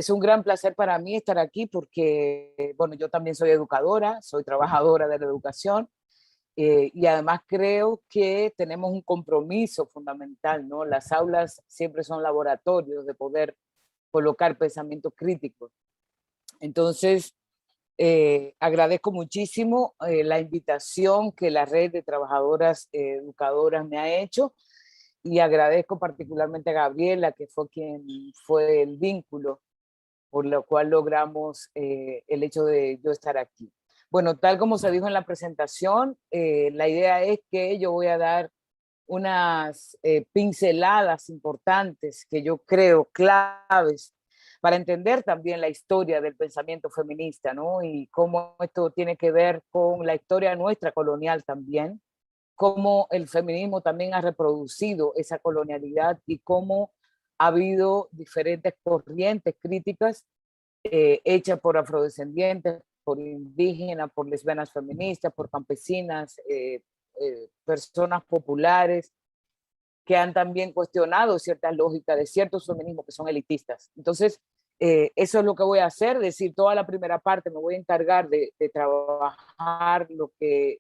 es un gran placer para mí estar aquí porque, bueno, yo también soy educadora, soy trabajadora de la educación y además creo que tenemos un compromiso fundamental, ¿no? Las aulas siempre son laboratorios de poder colocar pensamientos críticos. Entonces, agradezco muchísimo la invitación que la red de trabajadoras educadoras me ha hecho y agradezco particularmente a Gabriela, que fue quien fue el vínculo por lo cual logramos el hecho de yo estar aquí. Bueno, tal como se dijo en la presentación, la idea es que yo voy a dar unas pinceladas importantes que yo creo claves para entender también la historia del pensamiento feminista, ¿no? Y cómo esto tiene que ver con la historia nuestra colonial también, cómo el feminismo también ha reproducido esa colonialidad y cómo ha habido diferentes corrientes críticas hechas por afrodescendientes, por indígenas, por lesbianas feministas, por campesinas, personas populares, que han también cuestionado ciertas lógicas de ciertos feminismos que son elitistas. Entonces, eso es lo que voy a hacer, es decir, toda la primera parte me voy a encargar de trabajar lo que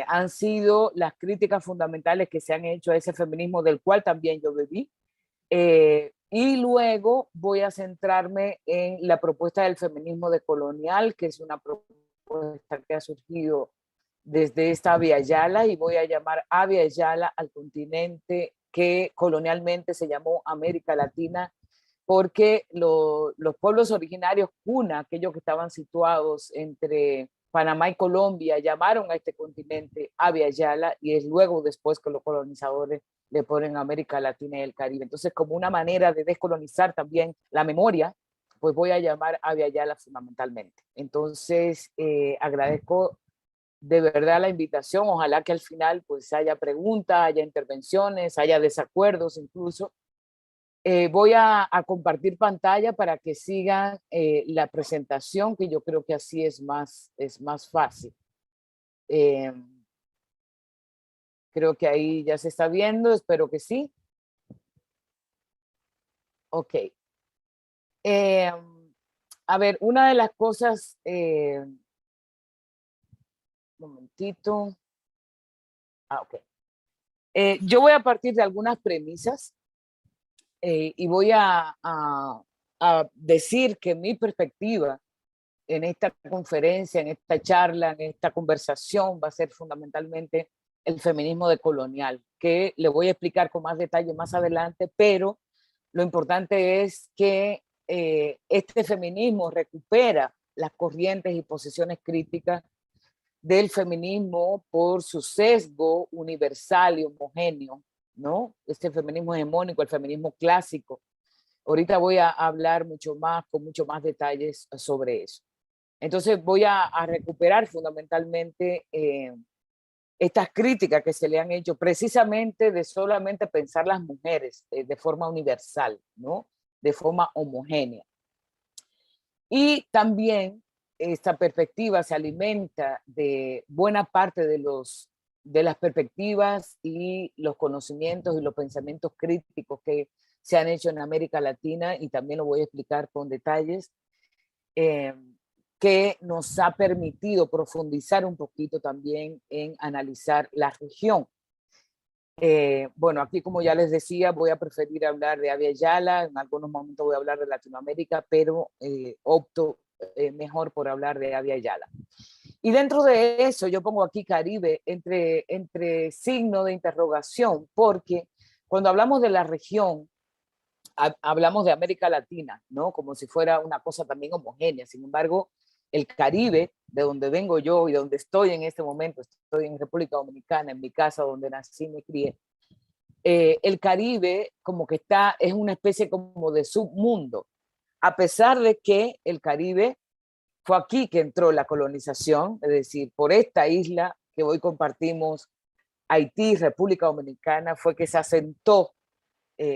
han sido las críticas fundamentales que se han hecho a ese feminismo del cual también yo bebí. Y luego voy a centrarme en la propuesta del feminismo decolonial, que es una propuesta que ha surgido desde esta Abya Yala, y voy a llamar Abya Yala al continente que colonialmente se llamó América Latina, porque los pueblos originarios cuna, aquellos que estaban situados entre Panamá y Colombia, llamaron a este continente Abya Yala, y es luego después que los colonizadores le ponen América Latina y el Caribe. Entonces, como una manera de descolonizar también la memoria, pues voy a llamar Abya Yala fundamentalmente. Entonces, agradezco de verdad la invitación. Ojalá que al final pues haya preguntas, haya intervenciones, haya desacuerdos incluso. Voy a compartir pantalla para que sigan la presentación, que yo creo que así es más fácil. Creo que ahí ya se está viendo, espero que sí. Ok. A ver, una de las cosas, un momentito. Ok. Yo voy a partir de algunas premisas y voy a decir que mi perspectiva en esta conferencia, en esta charla, en esta conversación va a ser fundamentalmente el feminismo decolonial, que le voy a explicar con más detalle más adelante, pero lo importante es que este feminismo recupera las corrientes y posiciones críticas del feminismo por su sesgo universal y homogéneo, ¿no? Este feminismo hegemónico, el feminismo clásico. Ahorita voy a hablar mucho más, con mucho más detalles sobre eso. Entonces voy a recuperar fundamentalmente estas críticas que se le han hecho precisamente de solamente pensar las mujeres de forma universal, ¿no? De forma homogénea. Y también esta perspectiva se alimenta de buena parte de las perspectivas y los conocimientos y los pensamientos críticos que se han hecho en América Latina, y también lo voy a explicar con detalles, que nos ha permitido profundizar un poquito también en analizar la región. Bueno, aquí como ya les decía, voy a preferir hablar de Abya Yala, en algunos momentos voy a hablar de Latinoamérica, pero opto mejor por hablar de Abya Yala. Y dentro de eso yo pongo aquí Caribe entre signo de interrogación, porque cuando hablamos de la región, hablamos de América Latina, ¿no? Como si fuera una cosa también homogénea. Sin embargo, el Caribe, de donde vengo yo y donde estoy en este momento, estoy en República Dominicana, en mi casa donde nací y me crié, el Caribe como que es una especie como de submundo, a pesar de que el Caribe fue aquí que entró la colonización, es decir, por esta isla que hoy compartimos, Haití, República Dominicana, fue que se asentó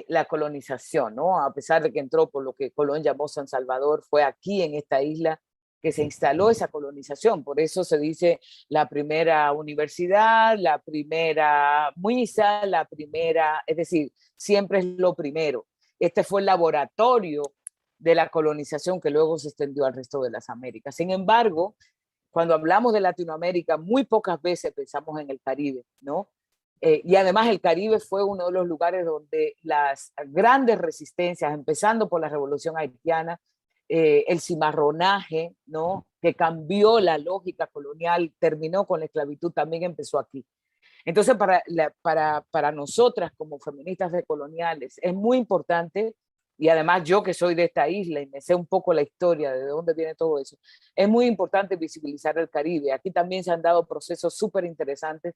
la colonización, ¿no? A pesar de que entró por lo que Colón llamó San Salvador, fue aquí en esta isla que se instaló esa colonización. Por eso se dice la primera universidad, la primera misa, la primera, es decir, siempre es lo primero. Este fue el laboratorio de la colonización que luego se extendió al resto de las Américas. Sin embargo, cuando hablamos de Latinoamérica, muy pocas veces pensamos en el Caribe, ¿no? Y además el Caribe fue uno de los lugares donde las grandes resistencias, empezando por la Revolución Haitiana, el cimarronaje, ¿no? Que cambió la lógica colonial, terminó con la esclavitud, también empezó aquí. Entonces, para nosotras como feministas decoloniales es muy importante, y además yo que soy de esta isla y me sé un poco la historia de dónde viene todo eso, es muy importante visibilizar el Caribe. Aquí también se han dado procesos súper interesantes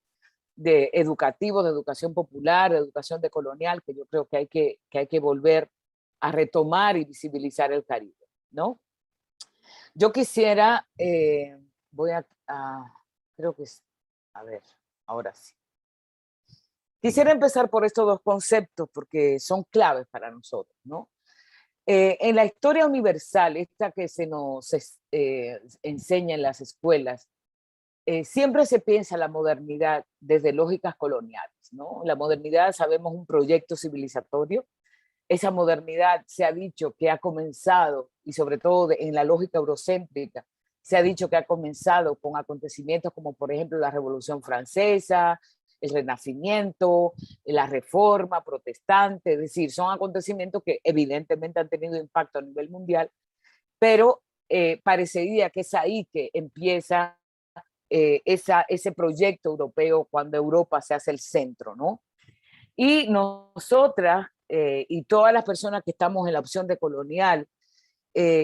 de educativos, de educación popular, de educación decolonial, que yo creo que hay que volver a retomar y visibilizar el Caribe, ¿no? Yo quisiera, voy creo que es, a ver, ahora sí. Quisiera empezar por estos dos conceptos porque son claves para nosotros, ¿no? En la historia universal, esta que se nos enseña en las escuelas, siempre se piensa la modernidad desde lógicas coloniales, ¿no? La modernidad, sabemos, un proyecto civilizatorio. Esa modernidad se ha dicho que ha comenzado, y sobre todo en la lógica eurocéntrica, se ha dicho que ha comenzado con acontecimientos como, por ejemplo, la Revolución Francesa, el Renacimiento, la Reforma Protestante, es decir, son acontecimientos que evidentemente han tenido impacto a nivel mundial, pero parecería que es ahí que empieza ese proyecto europeo cuando Europa se hace el centro, ¿no? Y nosotras y todas las personas que estamos en la opción de colonial,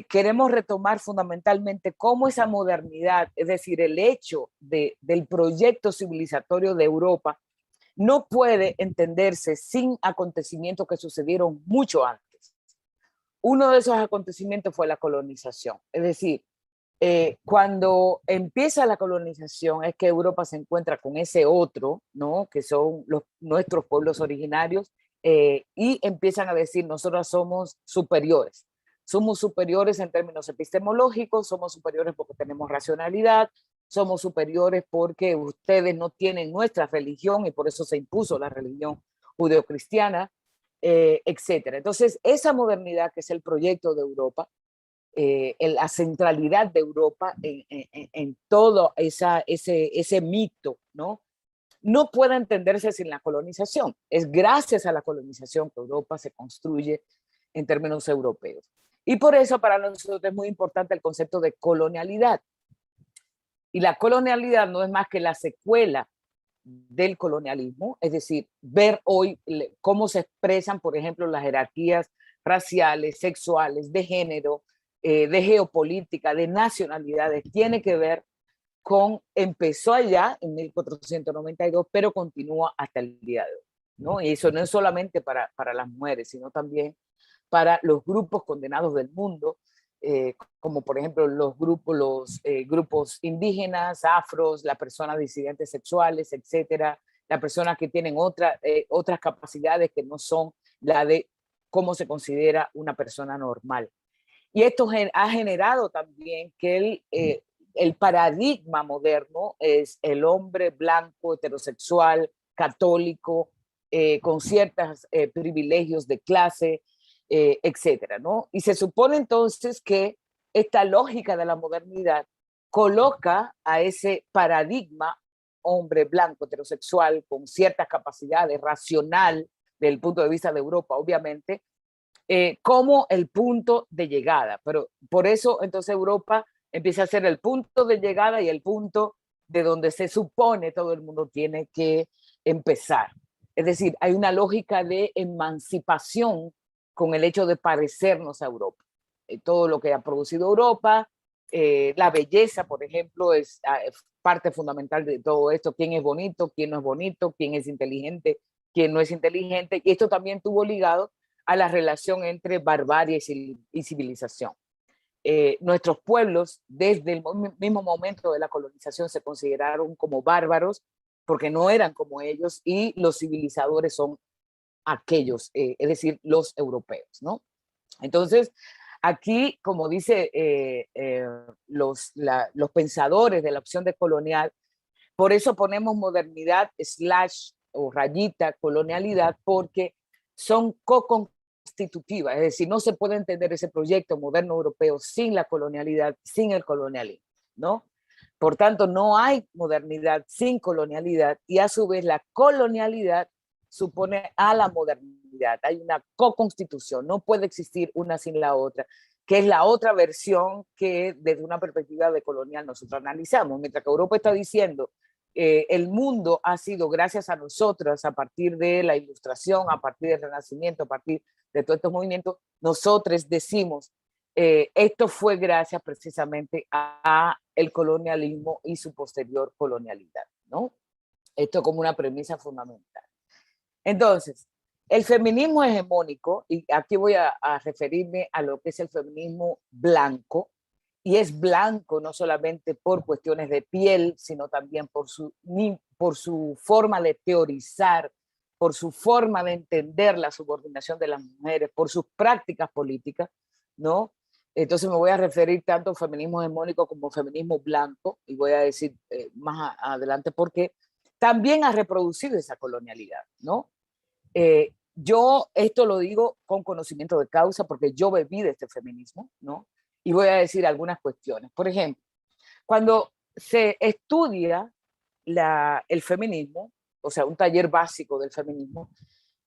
queremos retomar fundamentalmente cómo esa modernidad, es decir, el hecho del proyecto civilizatorio de Europa, no puede entenderse sin acontecimientos que sucedieron mucho antes. Uno de esos acontecimientos fue la colonización, es decir, cuando empieza la colonización es que Europa se encuentra con ese otro, ¿no? Que son nuestros pueblos originarios, y empiezan a decir, nosotros somos superiores en términos epistemológicos, somos superiores porque tenemos racionalidad, somos superiores porque ustedes no tienen nuestra religión y por eso se impuso la religión judeocristiana, etcétera. Entonces, esa modernidad que es el proyecto de Europa, la centralidad de Europa en todo ese mito, ¿no? No puede entenderse sin la colonización. Es gracias a la colonización que Europa se construye en términos europeos. Y por eso para nosotros es muy importante el concepto de colonialidad. Y la colonialidad no es más que la secuela del colonialismo, es decir, ver hoy cómo se expresan, por ejemplo, las jerarquías raciales, sexuales, de género, de geopolítica, de nacionalidades, tiene que ver con, empezó allá en 1492, pero continúa hasta el día de hoy, ¿no? Y eso no es solamente para las mujeres, sino también para los grupos condenados del mundo, como por ejemplo los grupos indígenas, afros, las personas disidentes sexuales, etcétera, las personas que tienen otras capacidades que no son la de cómo se considera una persona normal. Y esto ha generado también que el paradigma moderno es el hombre blanco, heterosexual, católico, con ciertos privilegios de clase, etcétera, ¿no? Y se supone entonces que esta lógica de la modernidad coloca a ese paradigma hombre blanco, heterosexual, con ciertas capacidades, racional, desde el punto de vista de Europa, obviamente, como el punto de llegada. Pero por eso entonces Europa empieza a ser el punto de llegada y el punto de donde se supone todo el mundo tiene que empezar. Es decir, hay una lógica de emancipación con el hecho de parecernos a Europa. Todo lo que ha producido Europa, la belleza, por ejemplo, es parte fundamental de todo esto. ¿Quién es bonito? ¿Quién no es bonito? ¿Quién es inteligente? ¿Quién no es inteligente? Y esto también tuvo ligado a la relación entre barbarie y civilización. Nuestros pueblos, desde el mismo momento de la colonización, se consideraron como bárbaros porque no eran como ellos, y los civilizadores son aquellos, es decir, los europeos, ¿no? Entonces, aquí, como dice los pensadores de la opción de colonial, por eso ponemos modernidad / o rayita colonialidad, porque son co constitutiva, es decir, no se puede entender ese proyecto moderno europeo sin la colonialidad, sin el colonialismo, ¿no? Por tanto, no hay modernidad sin colonialidad y a su vez la colonialidad supone a la modernidad. Hay una co-constitución, no puede existir una sin la otra, que es la otra versión que desde una perspectiva de colonial nosotros analizamos. Mientras que Europa está diciendo el mundo ha sido gracias a nosotros a partir de la Ilustración, a partir del Renacimiento, a partir de todos estos movimientos, nosotros decimos esto fue gracias precisamente a el colonialismo y su posterior colonialidad, ¿no? Esto como una premisa fundamental. Entonces, el feminismo hegemónico, y aquí voy a referirme a lo que es el feminismo blanco, y es blanco no solamente por cuestiones de piel, sino también por su forma de teorizar, por su forma de entender la subordinación de las mujeres, por sus prácticas políticas, ¿no? Entonces me voy a referir tanto al feminismo hegemónico como feminismo blanco, y voy a decir más adelante por qué, también ha reproducido esa colonialidad, ¿no? Yo esto lo digo con conocimiento de causa porque yo bebí de este feminismo, ¿no? Y voy a decir algunas cuestiones. Por ejemplo, cuando se estudia el feminismo, o sea, un taller básico del feminismo,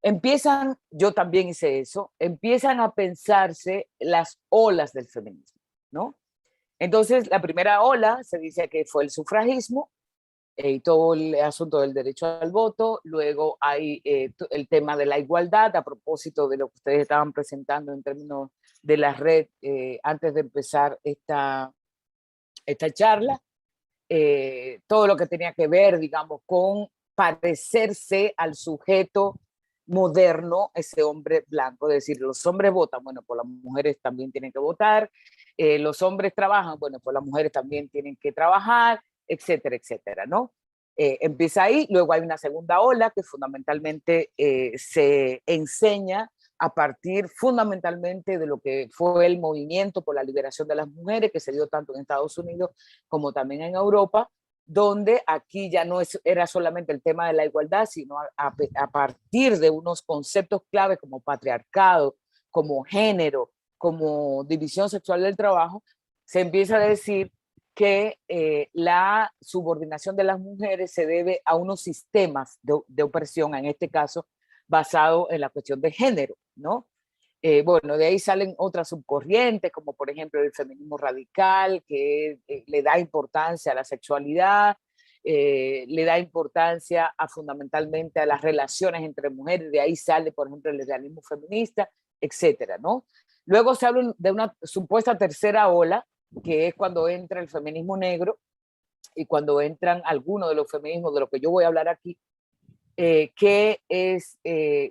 empiezan, yo también hice eso, empiezan a pensarse las olas del feminismo, ¿no? Entonces, la primera ola se dice que fue el sufragismo, y todo el asunto del derecho al voto. Luego hay el tema de la igualdad, a propósito de lo que ustedes estaban presentando en términos de la red antes de empezar esta charla. Todo lo que tenía que ver, digamos, con parecerse al sujeto moderno, ese hombre blanco, es decir, los hombres votan, bueno, pues las mujeres también tienen que votar, los hombres trabajan, bueno, pues las mujeres también tienen que trabajar, etcétera, etcétera, ¿no? Empieza ahí, luego hay una segunda ola que fundamentalmente se enseña a partir fundamentalmente de lo que fue el movimiento por la liberación de las mujeres, que se dio tanto en Estados Unidos como también en Europa, donde aquí ya no era solamente el tema de la igualdad, sino a partir de unos conceptos clave como patriarcado, como género, como división sexual del trabajo, se empieza a decir que la subordinación de las mujeres se debe a unos sistemas de opresión, en este caso basado en la cuestión de género, ¿no? Bueno, de ahí salen otras subcorrientes, como por ejemplo el feminismo radical, que le da importancia a la sexualidad, le da importancia fundamentalmente a las relaciones entre mujeres, de ahí sale, por ejemplo, el realismo feminista, etcétera, ¿no? Luego se habla de una supuesta tercera ola, que es cuando entra el feminismo negro y cuando entran algunos de los feminismos de los que yo voy a hablar aquí, que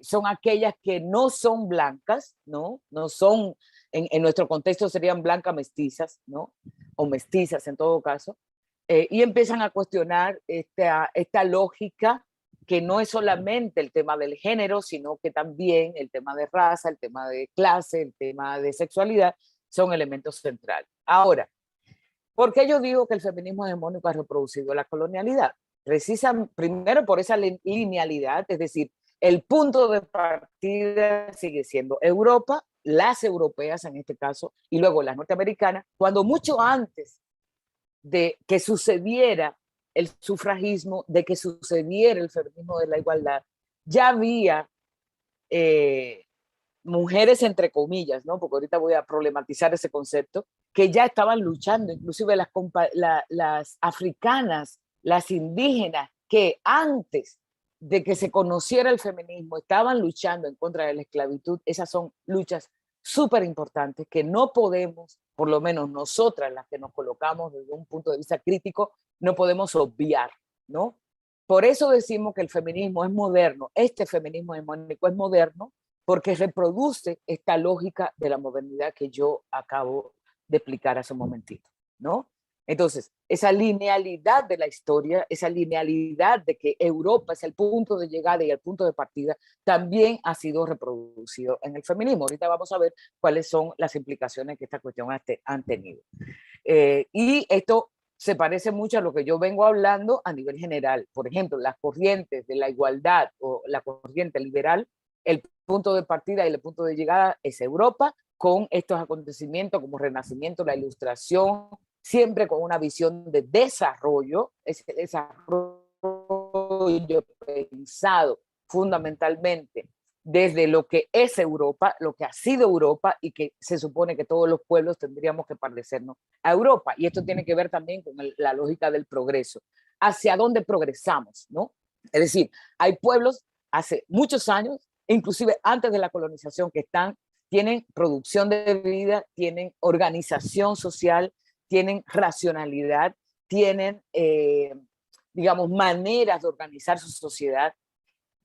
son aquellas que no son blancas, ¿no? No son, en nuestro contexto serían blancas mestizas, ¿no? O mestizas en todo caso, y empiezan a cuestionar esta lógica que no es solamente el tema del género, sino que también el tema de raza, el tema de clase, el tema de sexualidad, son elementos centrales. Ahora, ¿por qué yo digo que el feminismo hegemónico ha reproducido la colonialidad? Primero por esa linealidad, es decir, el punto de partida sigue siendo Europa, las europeas en este caso, y luego las norteamericanas, cuando mucho antes de que sucediera el sufragismo, de que sucediera el feminismo de la igualdad, ya había mujeres entre comillas, ¿no? Porque ahorita voy a problematizar ese concepto, que ya estaban luchando, inclusive las africanas, las indígenas, que antes de que se conociera el feminismo estaban luchando en contra de la esclavitud. Esas son luchas súper importantes que no podemos, por lo menos nosotras las que nos colocamos desde un punto de vista crítico, no podemos obviar, ¿no? Por eso decimos que el feminismo es moderno, este feminismo hegemónico es moderno, porque reproduce esta lógica de la modernidad que yo acabo de explicar hace un momentito, ¿no? Entonces, esa linealidad de la historia, esa linealidad de que Europa es el punto de llegada y el punto de partida, también ha sido reproducido en el feminismo. Ahorita vamos a ver cuáles son las implicaciones que esta cuestión han tenido. Y esto se parece mucho a lo que yo vengo hablando a nivel general. Por ejemplo, las corrientes de la igualdad o la corriente liberal, el punto de partida y el punto de llegada es Europa, con estos acontecimientos como Renacimiento, la Ilustración, siempre con una visión de desarrollo, ese desarrollo pensado fundamentalmente desde lo que es Europa, lo que ha sido Europa y que se supone que todos los pueblos tendríamos que parecernos a Europa. Y esto tiene que ver también con la lógica del progreso. ¿Hacia dónde progresamos? ¿No? Es decir, hay pueblos hace muchos años, inclusive antes de la colonización, que tienen producción de vida, tienen organización social, tienen racionalidad, tienen, digamos, maneras de organizar su sociedad,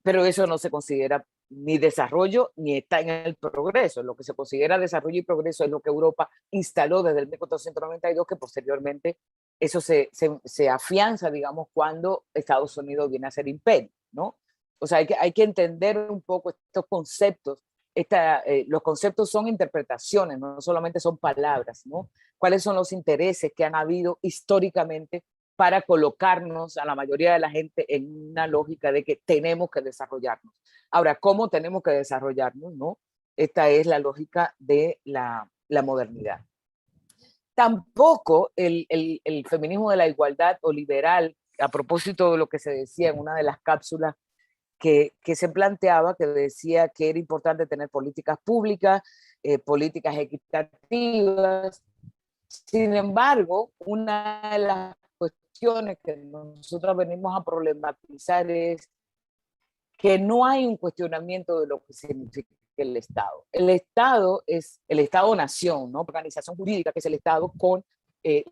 pero eso no se considera ni desarrollo ni está en el progreso. Lo que se considera desarrollo y progreso es lo que Europa instaló desde el 1492, que posteriormente eso se afianza, digamos, cuando Estados Unidos viene a ser imperio, ¿no? O sea, hay que entender un poco estos conceptos. Los conceptos son interpretaciones, no solamente son palabras, ¿no? ¿Cuáles son los intereses que han habido históricamente para colocarnos a la mayoría de la gente en una lógica de que tenemos que desarrollarnos? Ahora, ¿cómo tenemos que desarrollarnos? ¿No? Esta es la lógica de la modernidad. Tampoco el feminismo de la igualdad o liberal, a propósito de lo que se decía en una de las cápsulas que se planteaba, que decía que era importante tener políticas públicas, políticas equitativas. Sin embargo, una de las cuestiones que nosotros venimos a problematizar es que no hay un cuestionamiento de lo que significa el Estado. El Estado es el Estado-nación, ¿no? Organización jurídica que es el Estado, con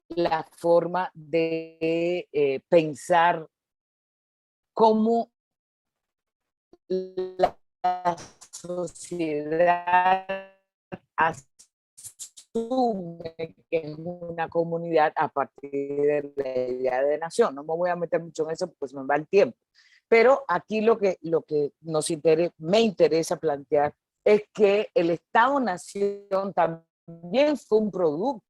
la forma de pensar cómo la sociedad asume que es una comunidad a partir de la idea de nación. No me voy a meter mucho en eso porque se me va el tiempo. Pero aquí lo que me interesa plantear es que el Estado-nación también fue un producto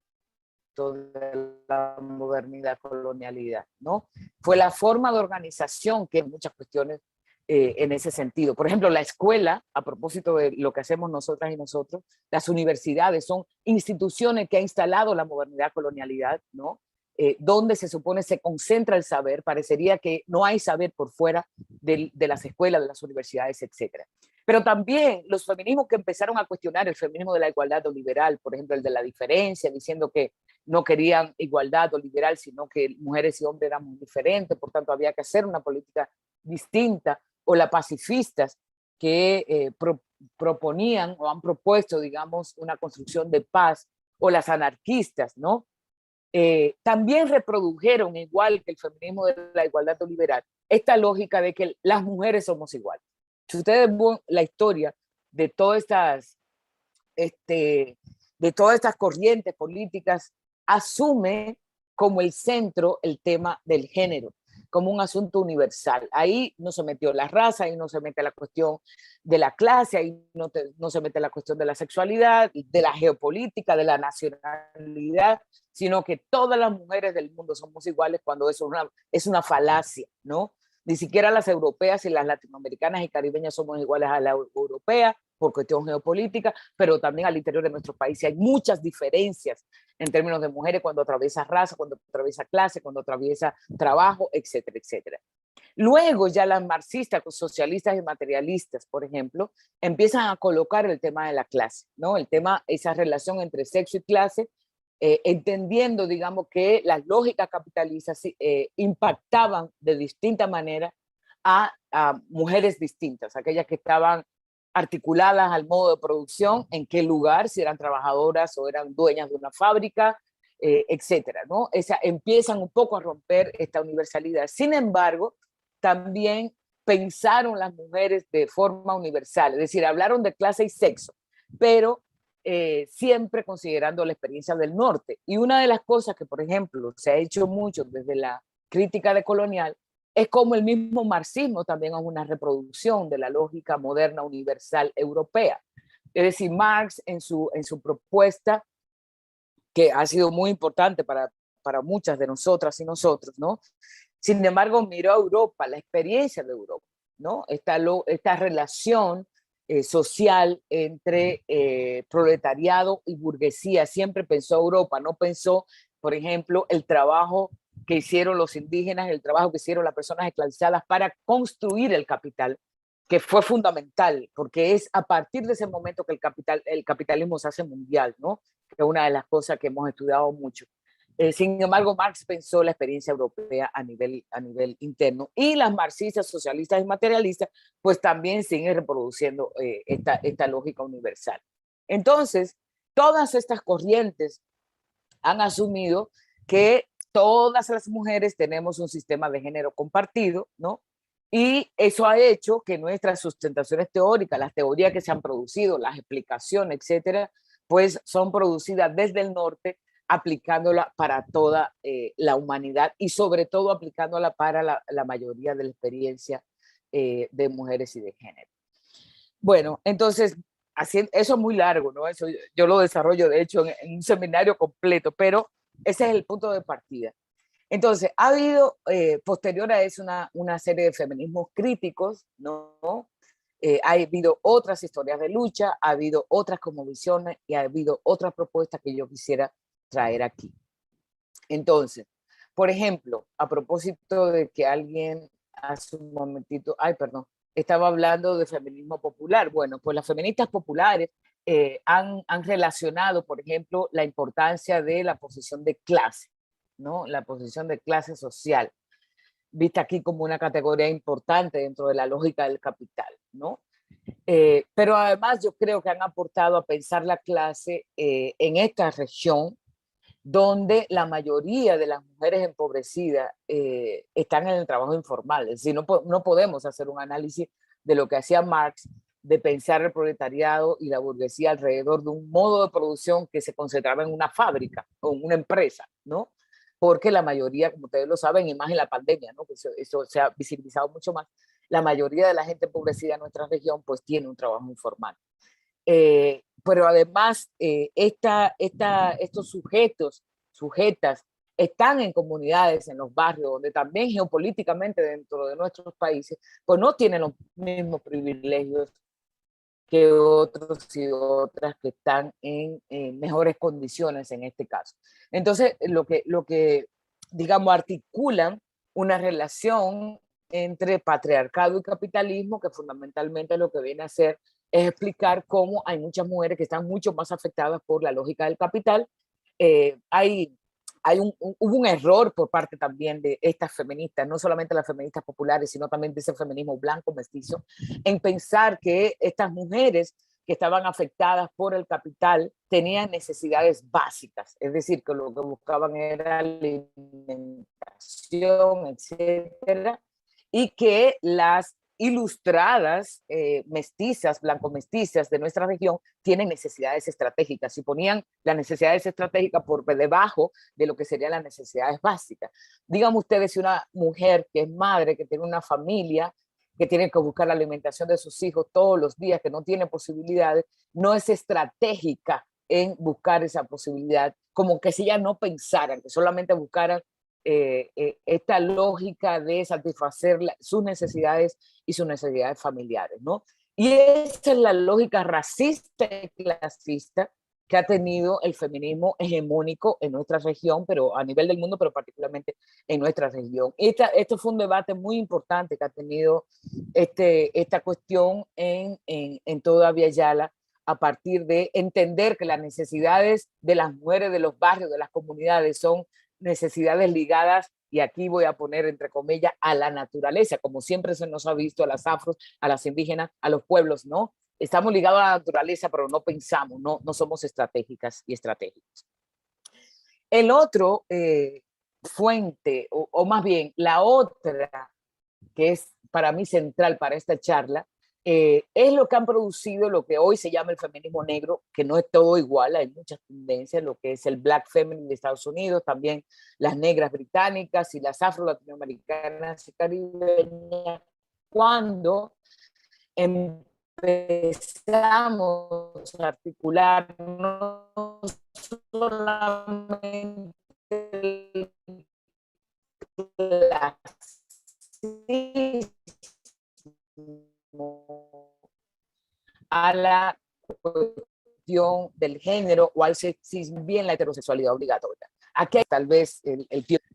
de la modernidad, colonialidad, ¿no? Fue la forma de organización que en muchas cuestiones en ese sentido. Por ejemplo, la escuela, a propósito de lo que hacemos nosotras y nosotros, las universidades son instituciones que ha instalado la modernidad, colonialidad, ¿no? Donde se supone se concentra el saber. Parecería que no hay saber por fuera de las escuelas, de las universidades, etcétera. Pero también los feminismos que empezaron a cuestionar el feminismo de la igualdad o liberal, por ejemplo, el de la diferencia, diciendo que no querían igualdad o liberal, sino que mujeres y hombres éramos diferentes, por tanto había que hacer una política distinta, o las pacifistas que proponían o han propuesto, digamos, una construcción de paz, o las anarquistas, ¿no? También reprodujeron, igual que el feminismo de la igualdad o liberal, esta lógica de que las mujeres somos iguales. Si ustedes ven la historia de todas estas corrientes políticas, asume como el centro el tema del género, como un asunto universal. Ahí no se metió la raza, ahí no se mete la cuestión de la clase, ahí no se mete la cuestión de la sexualidad, de la geopolítica, de la nacionalidad, sino que todas las mujeres del mundo somos iguales, cuando eso es una falacia, ¿no? Ni siquiera las europeas y las latinoamericanas y caribeñas somos iguales a la europea por cuestión geopolítica, pero también al interior de nuestro país hay muchas diferencias en términos de mujeres cuando atraviesa raza, cuando atraviesa clase, cuando atraviesa trabajo, etcétera, etcétera. Luego ya las marxistas, socialistas y materialistas, por ejemplo, empiezan a colocar el tema de la clase, ¿no? El tema, esa relación entre sexo y clase, entendiendo, digamos, que las lógicas capitalistas impactaban de distinta manera a mujeres distintas, aquellas que estaban articuladas al modo de producción, en qué lugar, si eran trabajadoras o eran dueñas de una fábrica, etcétera, ¿no? Empiezan un poco a romper esta universalidad. Sin embargo, también pensaron las mujeres de forma universal, es decir, hablaron de clase y sexo, pero siempre considerando la experiencia del norte. Y una de las cosas que, por ejemplo, se ha hecho mucho desde la crítica decolonial es como el mismo marxismo también es una reproducción de la lógica moderna universal europea. Es decir, Marx en su propuesta, que ha sido muy importante para muchas de nosotras y nosotros, ¿no? Sin embargo, miró a Europa, la experiencia de Europa, ¿no? Esta relación social entre proletariado y burguesía. Siempre pensó Europa, no pensó, por ejemplo, el trabajo que hicieron los indígenas, el trabajo que hicieron las personas esclavizadas para construir el capital, que fue fundamental, porque es a partir de ese momento que el capitalismo se hace mundial, ¿no? Que es una de las cosas que hemos estudiado mucho. Sin embargo, Marx pensó la experiencia europea a nivel interno, y las marxistas, socialistas y materialistas pues también siguen reproduciendo esta lógica universal. Entonces, todas estas corrientes han asumido que todas las mujeres tenemos un sistema de género compartido, ¿no? Y eso ha hecho que nuestras sustentaciones teóricas, las teorías que se han producido, las explicaciones, etcétera, pues son producidas desde el norte, aplicándola para toda la humanidad y sobre todo aplicándola para la mayoría de la experiencia de mujeres y de género. Bueno, entonces, eso es muy largo, ¿no? Eso yo lo desarrollo, de hecho, en un seminario completo, pero ese es el punto de partida. Entonces, ha habido posterior a eso una serie de feminismos críticos, ¿no? Ha habido otras historias de lucha, ha habido otras cosmovisiones y ha habido otras propuestas que yo quisiera traer aquí. Entonces, por ejemplo, a propósito de que alguien hace un momentito, ay, perdón, estaba hablando de feminismo popular. Bueno, pues las feministas populares han relacionado, por ejemplo, la importancia de la posición de clase, ¿no? La posición de clase social, vista aquí como una categoría importante dentro de la lógica del capital, ¿no? Pero además yo creo que han aportado a pensar la clase en esta región donde la mayoría de las mujeres empobrecidas están en el trabajo informal. Es decir, no podemos hacer un análisis de lo que hacía Marx, de pensar el proletariado y la burguesía alrededor de un modo de producción que se concentraba en una fábrica o en una empresa, ¿no? Porque la mayoría, como ustedes lo saben, y más en la pandemia, ¿no? Eso se ha visibilizado mucho más, la mayoría de la gente empobrecida en nuestra región pues tiene un trabajo informal. Pero además, estos sujetas, están en comunidades, en los barrios, donde también geopolíticamente dentro de nuestros países, pues no tienen los mismos privilegios que otros y otras que están en mejores condiciones en este caso. Entonces, lo que digamos, articulan una relación entre patriarcado y capitalismo, que fundamentalmente lo que viene a hacer es explicar cómo hay muchas mujeres que están mucho más afectadas por la lógica del capital. Hubo un error por parte también de estas feministas, no solamente las feministas populares, sino también de ese feminismo blanco mestizo, en pensar que estas mujeres que estaban afectadas por el capital tenían necesidades básicas, es decir, que lo que buscaban era alimentación, etcétera, y que las ilustradas mestizas, blanco-mestizas de nuestra región tienen necesidades estratégicas y ponían las necesidades estratégicas por debajo de lo que serían las necesidades básicas. Díganme ustedes si una mujer que es madre, que tiene una familia, que tiene que buscar la alimentación de sus hijos todos los días, que no tiene posibilidades, no es estratégica en buscar esa posibilidad, como que si ellas no pensaran, que solamente buscaran esta lógica de satisfacer sus necesidades y sus necesidades familiares, ¿no? Y esa es la lógica racista y clasista que ha tenido el feminismo hegemónico en nuestra región, pero a nivel del mundo, pero particularmente en nuestra región. Esto fue un debate muy importante que ha tenido esta cuestión en toda Via Yala, a partir de entender que las necesidades de las mujeres de los barrios, de las comunidades, son necesidades ligadas, y aquí voy a poner entre comillas, a la naturaleza, como siempre se nos ha visto a las afros, a las indígenas, a los pueblos, ¿no? Estamos ligados a la naturaleza, pero no pensamos, no somos estratégicas y estratégicos. El otro fuente, o más bien la otra, que es para mí central para esta charla, es lo que han producido lo que hoy se llama el feminismo negro, que no es todo igual, hay muchas tendencias, lo que es el black feminine de Estados Unidos, también las negras británicas y las afro latinoamericanas y caribeñas, cuando empezamos a articular no solamente el clasismo, a la cuestión del género o al sexismo, bien la heterosexualidad obligatoria. Aquí tal vez el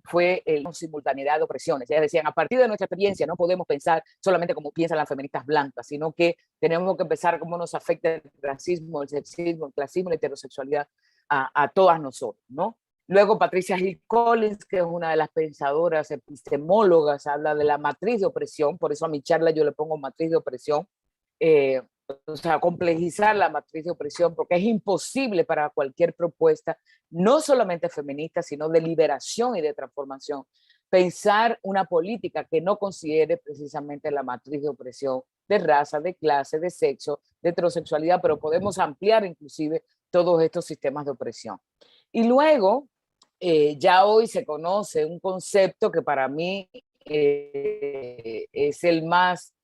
fue la simultaneidad de opresiones. Ellas decían, a partir de nuestra experiencia no podemos pensar solamente como piensan las feministas blancas, sino que tenemos que pensar cómo nos afecta el racismo, el sexismo, el clasismo, la heterosexualidad a todas nosotros, ¿no? Luego Patricia Hill Collins, que es una de las pensadoras epistemólogas, habla de la matriz de opresión, por eso a mi charla yo le pongo matriz de opresión, o sea, complejizar la matriz de opresión, porque es imposible para cualquier propuesta, no solamente feminista, sino de liberación y de transformación, pensar una política que no considere precisamente la matriz de opresión de raza, de clase, de sexo, de heterosexualidad, pero podemos ampliar inclusive todos estos sistemas de opresión. Y luego, ya hoy se conoce un concepto que para mí es el más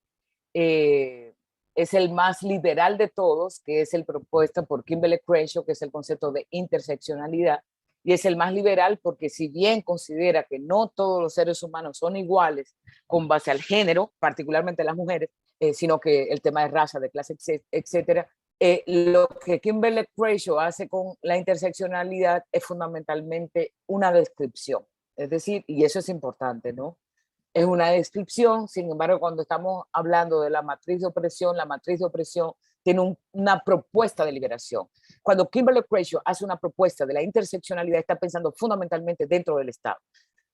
liberal de todos, que es el propuesto por Kimberlé Crenshaw, que es el concepto de interseccionalidad, y es el más liberal porque si bien considera que no todos los seres humanos son iguales con base al género, particularmente las mujeres, sino que el tema de raza, de clase, etcétera, lo que Kimberlé Crenshaw hace con la interseccionalidad es fundamentalmente una descripción, es decir, y eso es importante, ¿no? Es una descripción, sin embargo, cuando estamos hablando de la matriz de opresión tiene una propuesta de liberación. Cuando Kimberlé Crenshaw hace una propuesta de la interseccionalidad, está pensando fundamentalmente dentro del Estado,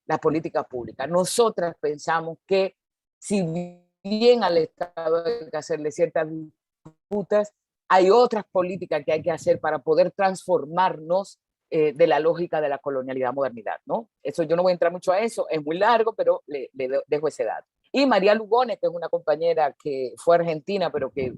la política pública. Nosotras pensamos que si bien al Estado hay que hacerle ciertas disputas, hay otras políticas que hay que hacer para poder transformarnos de la lógica de la colonialidad modernidad, ¿no? Eso yo no voy a entrar mucho a eso, es muy largo, pero le dejo ese dato. Y María Lugones, que es una compañera que fue argentina, pero que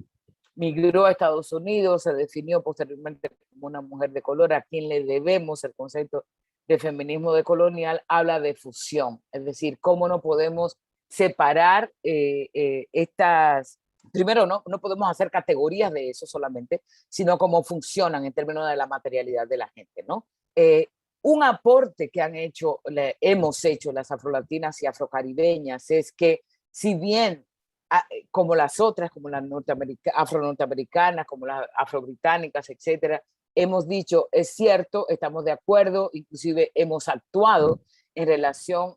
migró a Estados Unidos, se definió posteriormente como una mujer de color, a quien le debemos el concepto de feminismo decolonial, habla de fusión, es decir, cómo no podemos separar estas. Primero, no podemos hacer categorías de eso solamente, sino cómo funcionan en términos de la materialidad de la gente, ¿no? Un aporte que hemos hecho las afrolatinas y afrocaribeñas es que si bien como las otras, como las afro-norteamericanas, como las afro-británicas, etcétera, hemos dicho, es cierto, estamos de acuerdo, inclusive hemos actuado en relación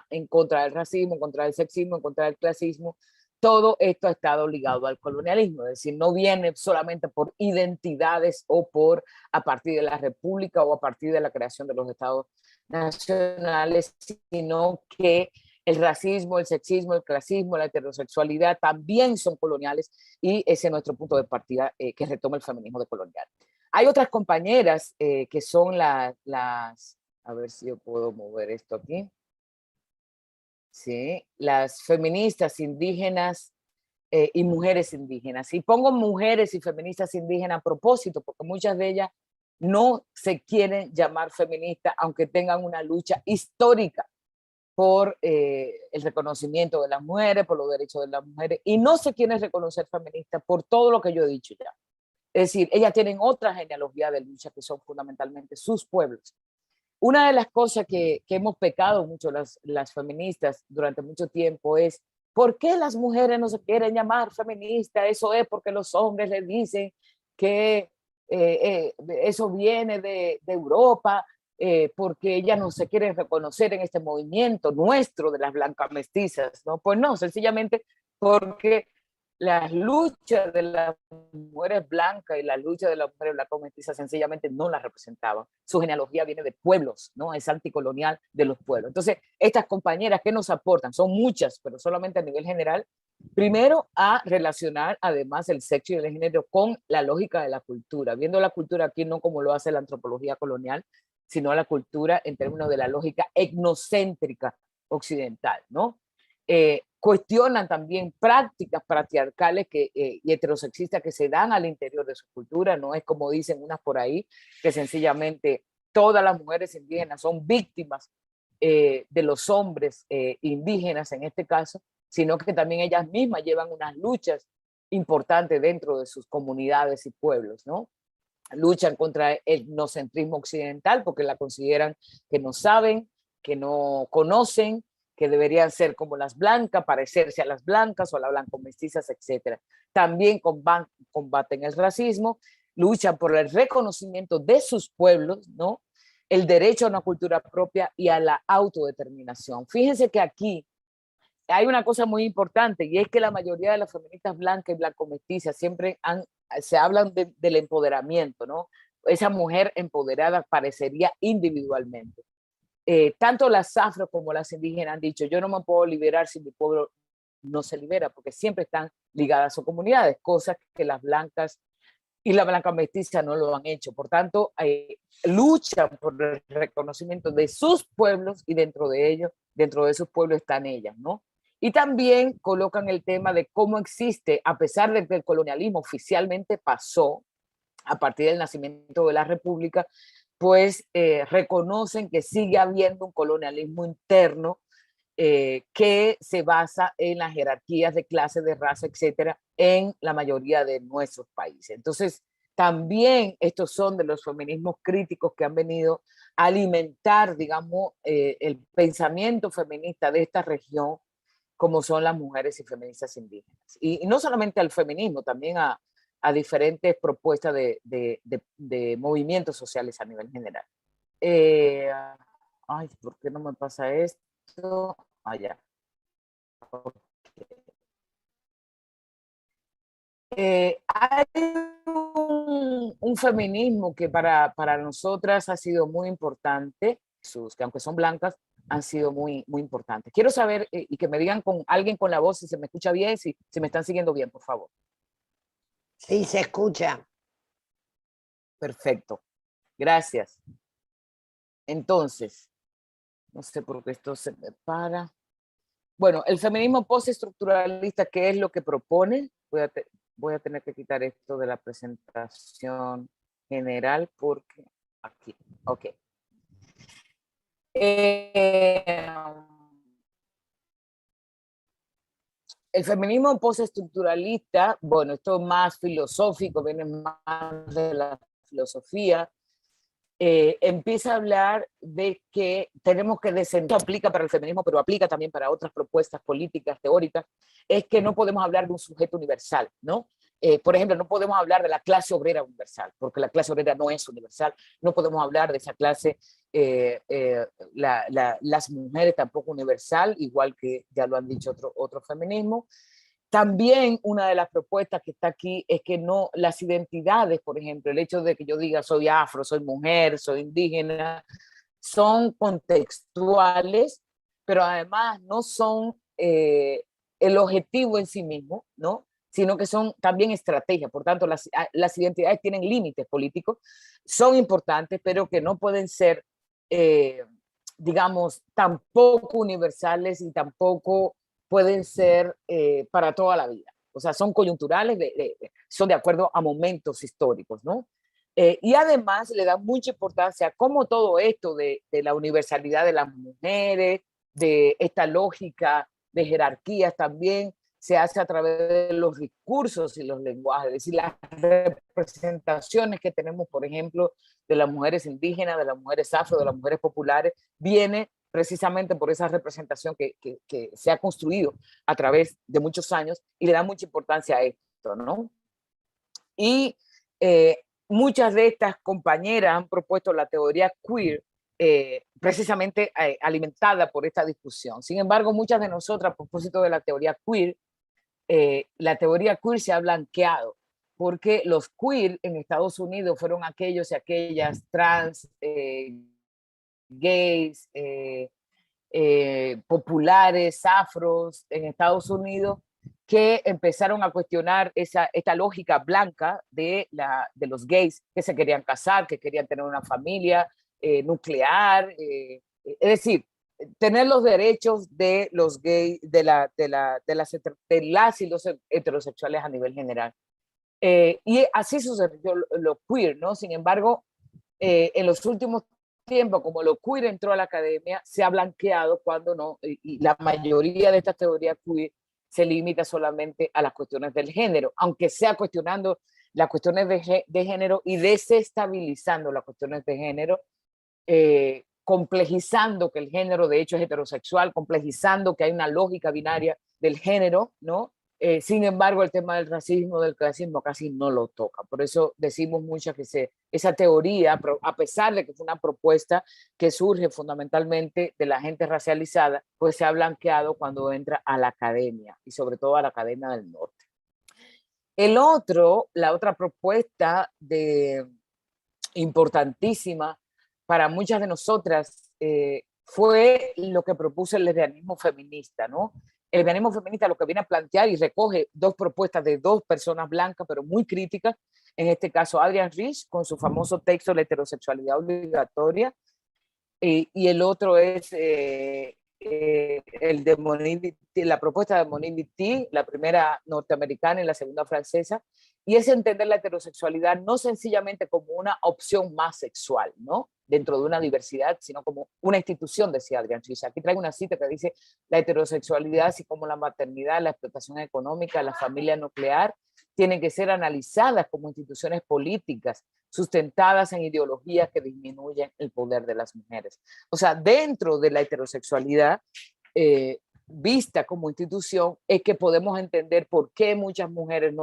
en contra del racismo, en contra del sexismo, en contra del clasismo. Todo esto ha estado ligado al colonialismo, es decir, no viene solamente por identidades o a partir de la república o a partir de la creación de los estados nacionales, sino que el racismo, el sexismo, el clasismo, la heterosexualidad también son coloniales y ese es nuestro punto de partida que retoma el feminismo decolonial. Hay otras compañeras que son a ver si yo puedo mover esto aquí. ¿Sí? Las feministas indígenas y mujeres indígenas. Y pongo mujeres y feministas indígenas a propósito, porque muchas de ellas no se quieren llamar feministas, aunque tengan una lucha histórica por el reconocimiento de las mujeres, por los derechos de las mujeres, y no se quieren reconocer feministas por todo lo que yo he dicho ya. Es decir, ellas tienen otra genealogía de lucha que son fundamentalmente sus pueblos. Una de las cosas que hemos pecado mucho las feministas durante mucho tiempo es ¿por qué las mujeres no se quieren llamar feministas? Eso es porque los hombres les dicen que eso viene de Europa, porque ellas no se quieren reconocer en este movimiento nuestro de las blancas mestizas, ¿no? Pues no, sencillamente porque las luchas de las mujeres blancas y las luchas de las mujeres blancas mestizas sencillamente no las representaban. Su genealogía viene de pueblos, ¿no? Es anticolonial de los pueblos. Entonces, estas compañeras, ¿qué nos aportan? Son muchas, pero solamente a nivel general. Primero, a relacionar además el sexo y el género con la lógica de la cultura, viendo la cultura aquí no como lo hace la antropología colonial, sino la cultura en términos de la lógica etnocéntrica occidental, ¿no? Cuestionan también prácticas patriarcales y heterosexistas que se dan al interior de su cultura, no es como dicen unas por ahí, que sencillamente todas las mujeres indígenas son víctimas de los hombres indígenas en este caso, sino que también ellas mismas llevan unas luchas importantes dentro de sus comunidades y pueblos, ¿no? Luchan contra el etnocentrismo occidental porque la consideran que no saben, que no conocen, que deberían ser como las blancas, parecerse a las blancas o a las blancomestizas, etc. También combaten el racismo, luchan por el reconocimiento de sus pueblos, ¿no? El derecho a una cultura propia y a la autodeterminación. Fíjense que aquí hay una cosa muy importante y es que la mayoría de las feministas blancas y blancomestizas siempre se hablan del empoderamiento, ¿no? Esa mujer empoderada parecería individualmente. Tanto las afro como las indígenas han dicho, yo no me puedo liberar si mi pueblo no se libera, porque siempre están ligadas a sus comunidades, cosas que las blancas y la blanca mestiza no lo han hecho. Por tanto, luchan por el reconocimiento de sus pueblos y dentro de ellos, dentro de sus pueblos están ellas, ¿no? Y también colocan el tema de cómo existe, a pesar de que el colonialismo oficialmente pasó a partir del nacimiento de la República, pues reconocen que sigue habiendo un colonialismo interno que se basa en las jerarquías de clase, de raza, etcétera, en la mayoría de nuestros países. Entonces, también estos son de los feminismos críticos que han venido a alimentar, digamos, el pensamiento feminista de esta región, como son las mujeres y feministas indígenas. Y no solamente al feminismo, también a diferentes propuestas de movimientos sociales a nivel general. Ay, ¿por qué no me pasa esto? Ya. Hay un feminismo que para nosotras ha sido muy importante, que aunque son blancas, han sido muy importantes. Quiero saber y que me digan con alguien con la voz si se me escucha bien, si me están siguiendo bien, por favor. Sí, se escucha. Perfecto. Gracias. Entonces, no sé por qué esto se me para. Bueno, el feminismo postestructuralista, ¿qué es lo que propone? Voy a tener que quitar esto de la presentación general porque aquí, ok. El feminismo postestructuralista, bueno, esto es más filosófico, viene más de la filosofía, empieza a hablar de que tenemos que descender, aplica para el feminismo, pero aplica también para otras propuestas políticas, teóricas, es que no podemos hablar de un sujeto universal, ¿no? Por ejemplo, no podemos hablar de la clase obrera universal, porque la clase obrera no es universal, no podemos hablar de esa clase, las mujeres tampoco universal, igual que ya lo han dicho otro feminismo. También una de las propuestas que está aquí es que no las identidades, por ejemplo, el hecho de que yo diga soy afro, soy mujer, soy indígena, son contextuales, pero además no son el objetivo en sí mismo, ¿no? Sino que son también estrategias. Por tanto, las identidades tienen límites políticos, son importantes, pero que no pueden ser, digamos, tampoco universales y tampoco pueden ser para toda la vida. O sea, son coyunturales, son de acuerdo a momentos históricos, ¿no? Y además le da mucha importancia a cómo todo esto de la universalidad de las mujeres, de esta lógica de jerarquías también se hace a través de los discursos y los lenguajes, es decir, las representaciones que tenemos, por ejemplo, de las mujeres indígenas, de las mujeres afro, de las mujeres populares, viene precisamente por esa representación que se ha construido a través de muchos años y le da mucha importancia a esto, ¿no? Y muchas de estas compañeras han propuesto la teoría queer precisamente alimentada por esta discusión. Sin embargo, muchas de nosotras, a propósito de la teoría queer se ha blanqueado porque los queer en Estados Unidos fueron aquellos y aquellas trans, gays, populares, afros en Estados Unidos, que empezaron a cuestionar esta lógica blanca de los gays que se querían casar, que querían tener una familia nuclear, es decir, tener los derechos de los gays, de las y los heterosexuales a nivel general. Y así sucedió lo queer, ¿no? Sin embargo, en los últimos tiempos, como lo queer entró a la academia, se ha blanqueado cuando no, y la mayoría de estas teorías queer se limita solamente a las cuestiones del género, aunque sea cuestionando las cuestiones de género y desestabilizando las cuestiones de género, complejizando que el género de hecho es heterosexual, complejizando que hay una lógica binaria del género, ¿no? Sin embargo, el tema del racismo, del clasismo casi no lo toca. Por eso decimos mucho que esa teoría, a pesar de que fue una propuesta que surge fundamentalmente de la gente racializada, pues se ha blanqueado cuando entra a la academia y sobre todo a la Academia del Norte. La otra propuesta importantísima para muchas de nosotras fue lo que propuso el lesbianismo feminista, ¿no? El lesbianismo feminista lo que viene a plantear y recoge dos propuestas de dos personas blancas, pero muy críticas, en este caso Adrienne Rich, con su famoso texto La heterosexualidad obligatoria, y el otro es el de Monique Wittig, la propuesta de Monique Wittig, la primera norteamericana y la segunda francesa, y es entender la heterosexualidad no sencillamente como una opción más sexual, ¿no? Dentro de una diversidad, sino como una institución, decía Adrienne Rich. Aquí traigo una cita que dice: la heterosexualidad, así como la maternidad, la explotación económica, la familia nuclear, tienen que ser analizadas como instituciones políticas sustentadas en ideologías que disminuyen el poder de las mujeres. O sea, dentro de la heterosexualidad, vista como institución, es que podemos entender por qué muchas mujeres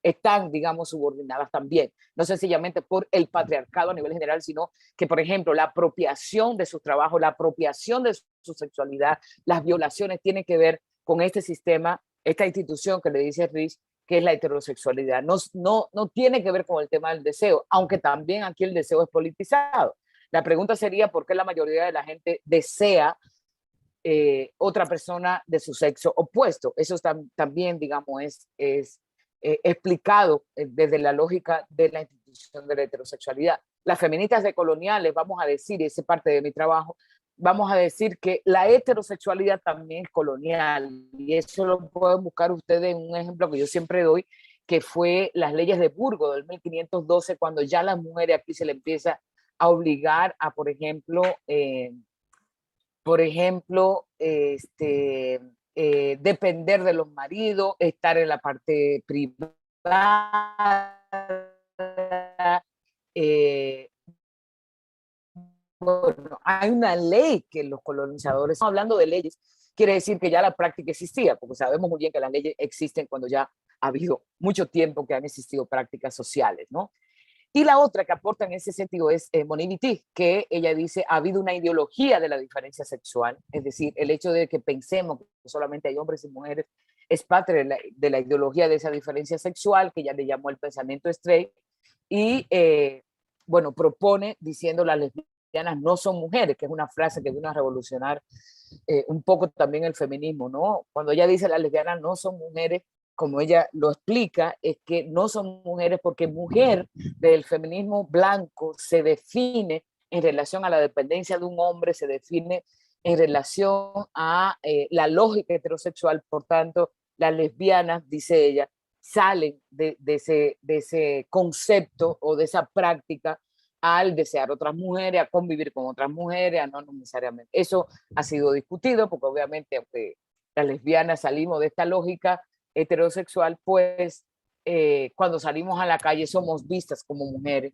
están, digamos, subordinadas también. No sencillamente por el patriarcado a nivel general, sino que, por ejemplo, la apropiación de su trabajo, la apropiación de su sexualidad, las violaciones tienen que ver con este sistema, esta institución que le dice Rich, que es la heterosexualidad. No tiene que ver con el tema del deseo, aunque también aquí el deseo es politizado. La pregunta sería por qué la mayoría de la gente desea otra persona de su sexo opuesto. Eso también, digamos, es explicado desde la lógica de la institución de la heterosexualidad. Las feministas decoloniales, vamos a decir, y esa es parte de mi trabajo, vamos a decir que la heterosexualidad también es colonial, y eso lo pueden buscar ustedes en un ejemplo que yo siempre doy, que fue las leyes de Burgos del 1512, cuando ya las mujeres aquí se le empieza a obligar a, por ejemplo, depender de los maridos, estar en la parte privada, bueno, hay una ley que los colonizadores, hablando de leyes, quiere decir que ya la práctica existía, porque sabemos muy bien que las leyes existen cuando ya ha habido mucho tiempo que han existido prácticas sociales, ¿no? Y la otra que aporta en ese sentido es Monique Wittig, que ella dice ha habido una ideología de la diferencia sexual, es decir, el hecho de que pensemos que solamente hay hombres y mujeres es parte de la ideología de esa diferencia sexual, que ella le llamó el pensamiento straight, y bueno, propone diciendo las lesbianas no son mujeres, que es una frase que vino a revolucionar un poco también el feminismo, ¿no? Cuando ella dice las lesbianas no son mujeres, como ella lo explica, es que no son mujeres porque mujer del feminismo blanco se define en relación a la dependencia de un hombre, se define en relación a la lógica heterosexual. Por tanto, las lesbianas, dice ella, salen de ese concepto o de esa práctica al desear otras mujeres, a convivir con otras mujeres, a no necesariamente. Eso ha sido discutido porque obviamente, aunque las lesbianas salimos de esta lógica heterosexual, pues cuando salimos a la calle somos vistas como mujeres.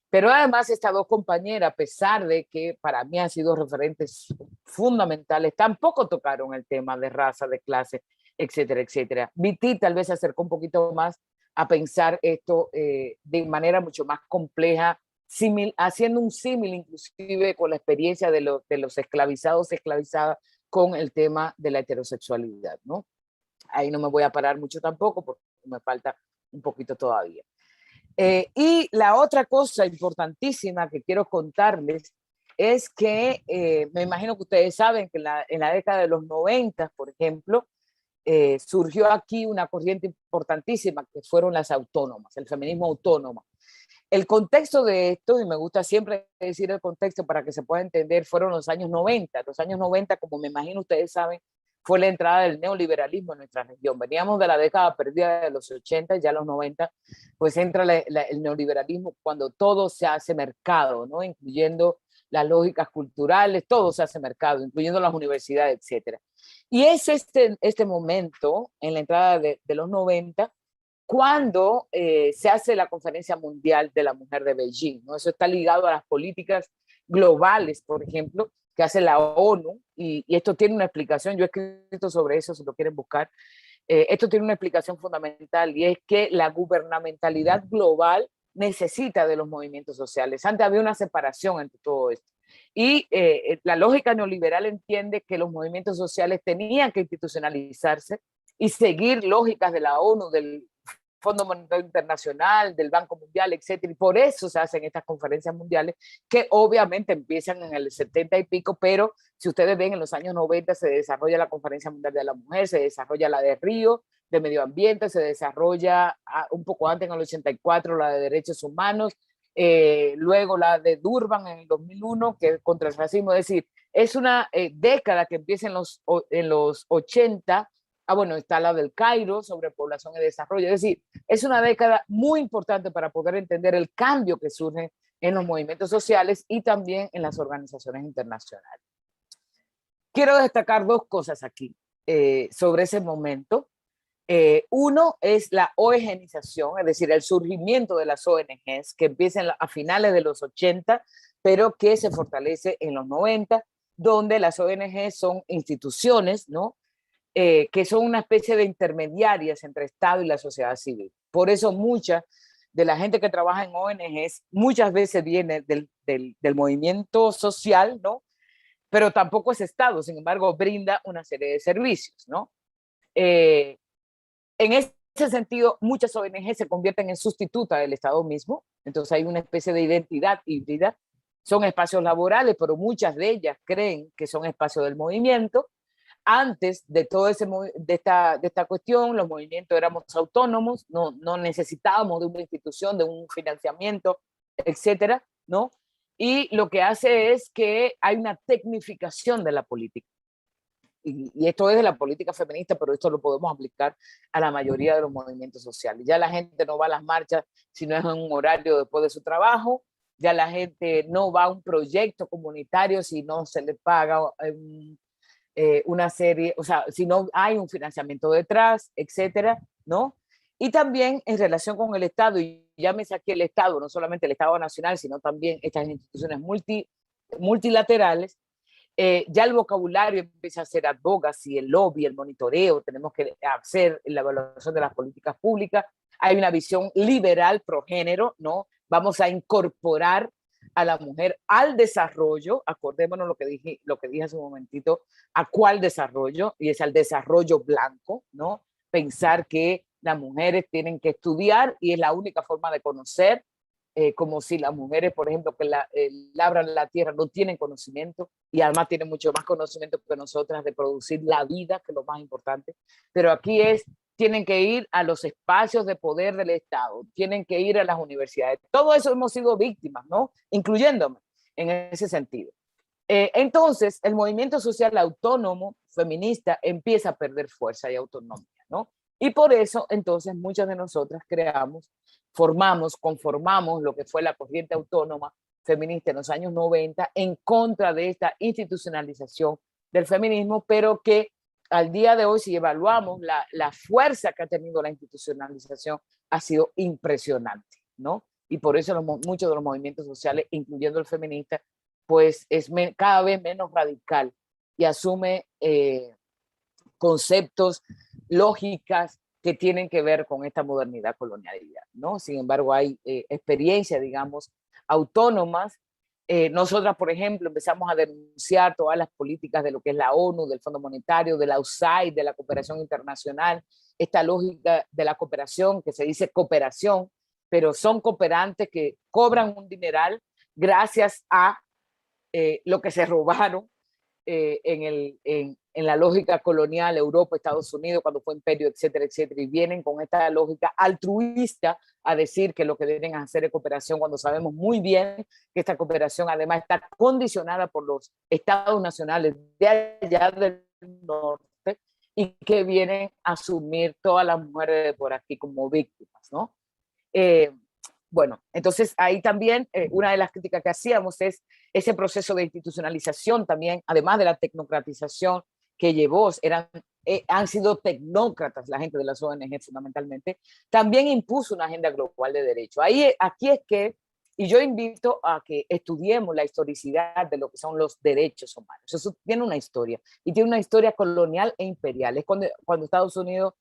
Pero además estas dos compañeras, a pesar de que para mí han sido referentes fundamentales, tampoco tocaron el tema de raza, de clase, etcétera, etcétera. Viti tal vez se acercó un poquito más a pensar esto de manera mucho más compleja, haciendo un símil inclusive con la experiencia de los esclavizados, esclavizadas, con el tema de la heterosexualidad, ¿no? Ahí no me voy a parar mucho tampoco porque me falta un poquito todavía. Y la otra cosa importantísima que quiero contarles es que me imagino que ustedes saben que en la década de los 90, por ejemplo, surgió aquí una corriente importantísima que fueron las autónomas, el feminismo autónomo. El contexto de esto, y me gusta siempre decir el contexto para que se pueda entender, fueron los años 90. Los años 90, como me imagino ustedes saben, fue la entrada del neoliberalismo en nuestra región. Veníamos de la década perdida de los 80, ya los 90, pues entra el neoliberalismo cuando todo se hace mercado, ¿no? Incluyendo las lógicas culturales, todo se hace mercado, incluyendo las universidades, etcétera. Y es este momento, en la entrada de los 90, cuando se hace la Conferencia Mundial de la Mujer de Beijing, ¿no? Eso está ligado a las políticas globales, por ejemplo, que hace la ONU, y esto tiene una explicación, yo he escrito sobre eso si lo quieren buscar. Esto tiene una explicación fundamental, y es que la gubernamentalidad global necesita de los movimientos sociales. Antes había una separación entre todo esto. Y la lógica neoliberal entiende que los movimientos sociales tenían que institucionalizarse y seguir lógicas de la ONU, del Fondo Monetario Internacional, del Banco Mundial, etcétera. Y por eso se hacen estas conferencias mundiales, que obviamente empiezan en el 70 y pico, pero si ustedes ven, en los años 90 se desarrolla la Conferencia Mundial de la Mujer, se desarrolla la de Río, de Medio Ambiente, se desarrolla un poco antes, en el 84, la de Derechos Humanos, luego la de Durban en el 2001, que es contra el racismo. Es decir, es una década que empieza en los 80. Bueno, está la del Cairo sobre población y desarrollo. Es decir, es una década muy importante para poder entender el cambio que surge en los movimientos sociales y también en las organizaciones internacionales. Quiero destacar dos cosas aquí sobre ese momento. Uno es la ONGización, es decir, el surgimiento de las ONGs, que empiezan a finales de los 80, pero que se fortalece en los 90, donde las ONGs son instituciones, ¿no? Que son una especie de intermediarias entre Estado y la sociedad civil. Por eso mucha de la gente que trabaja en ONGs muchas veces viene del movimiento social, ¿no? Pero tampoco es Estado, sin embargo, brinda una serie de servicios, ¿no? En ese sentido, muchas ONGs se convierten en sustitutas del Estado mismo, entonces hay una especie de identidad híbrida. Son espacios laborales, pero muchas de ellas creen que son espacios del movimiento. Antes de todo de esta cuestión, los movimientos éramos autónomos, no necesitábamos de una institución, de un financiamiento, etcétera, ¿no? Y lo que hace es que hay una tecnificación de la política. Y esto es de la política feminista, pero esto lo podemos aplicar a la mayoría de los movimientos sociales. Ya la gente no va a las marchas si no es en un horario después de su trabajo, ya la gente no va a un proyecto comunitario si no se le paga una serie, o sea, si no hay un financiamiento detrás, etcétera, ¿no? Y también en relación con el Estado, y llámese aquí el Estado, no solamente el Estado nacional, sino también estas instituciones multilaterales, ya el vocabulario empieza a ser advocacy, el lobby, el monitoreo, tenemos que hacer la evaluación de las políticas públicas, hay una visión liberal pro género, ¿no? Vamos a incorporar a la mujer al desarrollo, acordémonos lo que dije hace un momentito, a cuál desarrollo, y es al desarrollo blanco, ¿no? Pensar que las mujeres tienen que estudiar y es la única forma de conocer, como si las mujeres, por ejemplo, que labran la tierra no tienen conocimiento, y además tienen mucho más conocimiento que nosotras de producir la vida, que es lo más importante. Pero aquí tienen que ir a los espacios de poder del Estado, tienen que ir a las universidades. Todo eso hemos sido víctimas, ¿no? Incluyéndome en ese sentido. Entonces, el movimiento social autónomo, feminista, empieza a perder fuerza y autonomía, ¿no? Y por eso, entonces, muchas de nosotras conformamos lo que fue la corriente autónoma feminista en los años 90 en contra de esta institucionalización del feminismo, pero que al día de hoy, si evaluamos la fuerza que ha tenido la institucionalización, ha sido impresionante, ¿no? Y por eso muchos de los movimientos sociales, incluyendo el feminista, pues es cada vez menos radical y asume conceptos, lógicas que tienen que ver con esta modernidad colonialidad, ¿no? Sin embargo, hay experiencias, digamos, autónomas. Nosotras, por ejemplo, empezamos a denunciar todas las políticas de lo que es la ONU, del Fondo Monetario, de la USAID, de la cooperación internacional, esta lógica de la cooperación, que se dice cooperación, pero son cooperantes que cobran un dineral gracias a lo que se robaron en la lógica colonial, Europa, Estados Unidos, cuando fue imperio, etcétera, etcétera, y vienen con esta lógica altruista a decir que lo que deben hacer es cooperación, cuando sabemos muy bien que esta cooperación además está condicionada por los estados nacionales de allá del norte y que vienen a asumir todas las mujeres de por aquí como víctimas, ¿no? Bueno, entonces ahí también una de las críticas que hacíamos es ese proceso de institucionalización también, además de la tecnocratización que llevó, han sido tecnócratas la gente de las ONG fundamentalmente, también impuso una agenda global de derechos. Aquí es que, Y yo invito a que estudiemos la historicidad de lo que son los derechos humanos. Eso tiene una historia, y tiene una historia colonial e imperial. Es cuando Estados Unidos,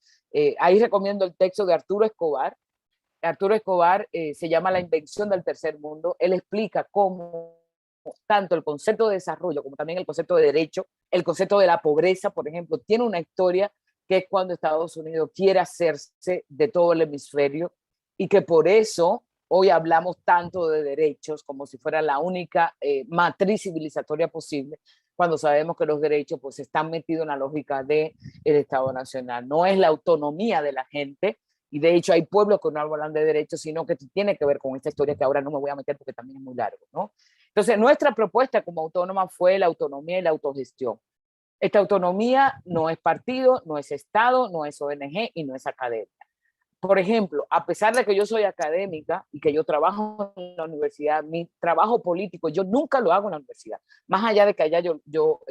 ahí recomiendo el texto de Arturo Escobar. Arturo Escobar se llama La invención del tercer mundo. Él explica cómo tanto el concepto de desarrollo como también el concepto de derecho, el concepto de la pobreza, por ejemplo, tiene una historia que es cuando Estados Unidos quiere hacerse de todo el hemisferio, y que por eso hoy hablamos tanto de derechos como si fuera la única matriz civilizatoria posible, cuando sabemos que los derechos pues están metidos en la lógica del Estado Nacional. No es la autonomía de la gente, y de hecho hay pueblos que no hablan de derechos, sino que tiene que ver con esta historia que ahora no me voy a meter porque también es muy largo, ¿no? Entonces, nuestra propuesta como autónoma fue la autonomía y la autogestión. Esta autonomía no es partido, no es Estado, no es ONG y no es academia. Por ejemplo, a pesar de que yo soy académica y que yo trabajo en la universidad, mi trabajo político yo nunca lo hago en la universidad. Más allá de que allá yo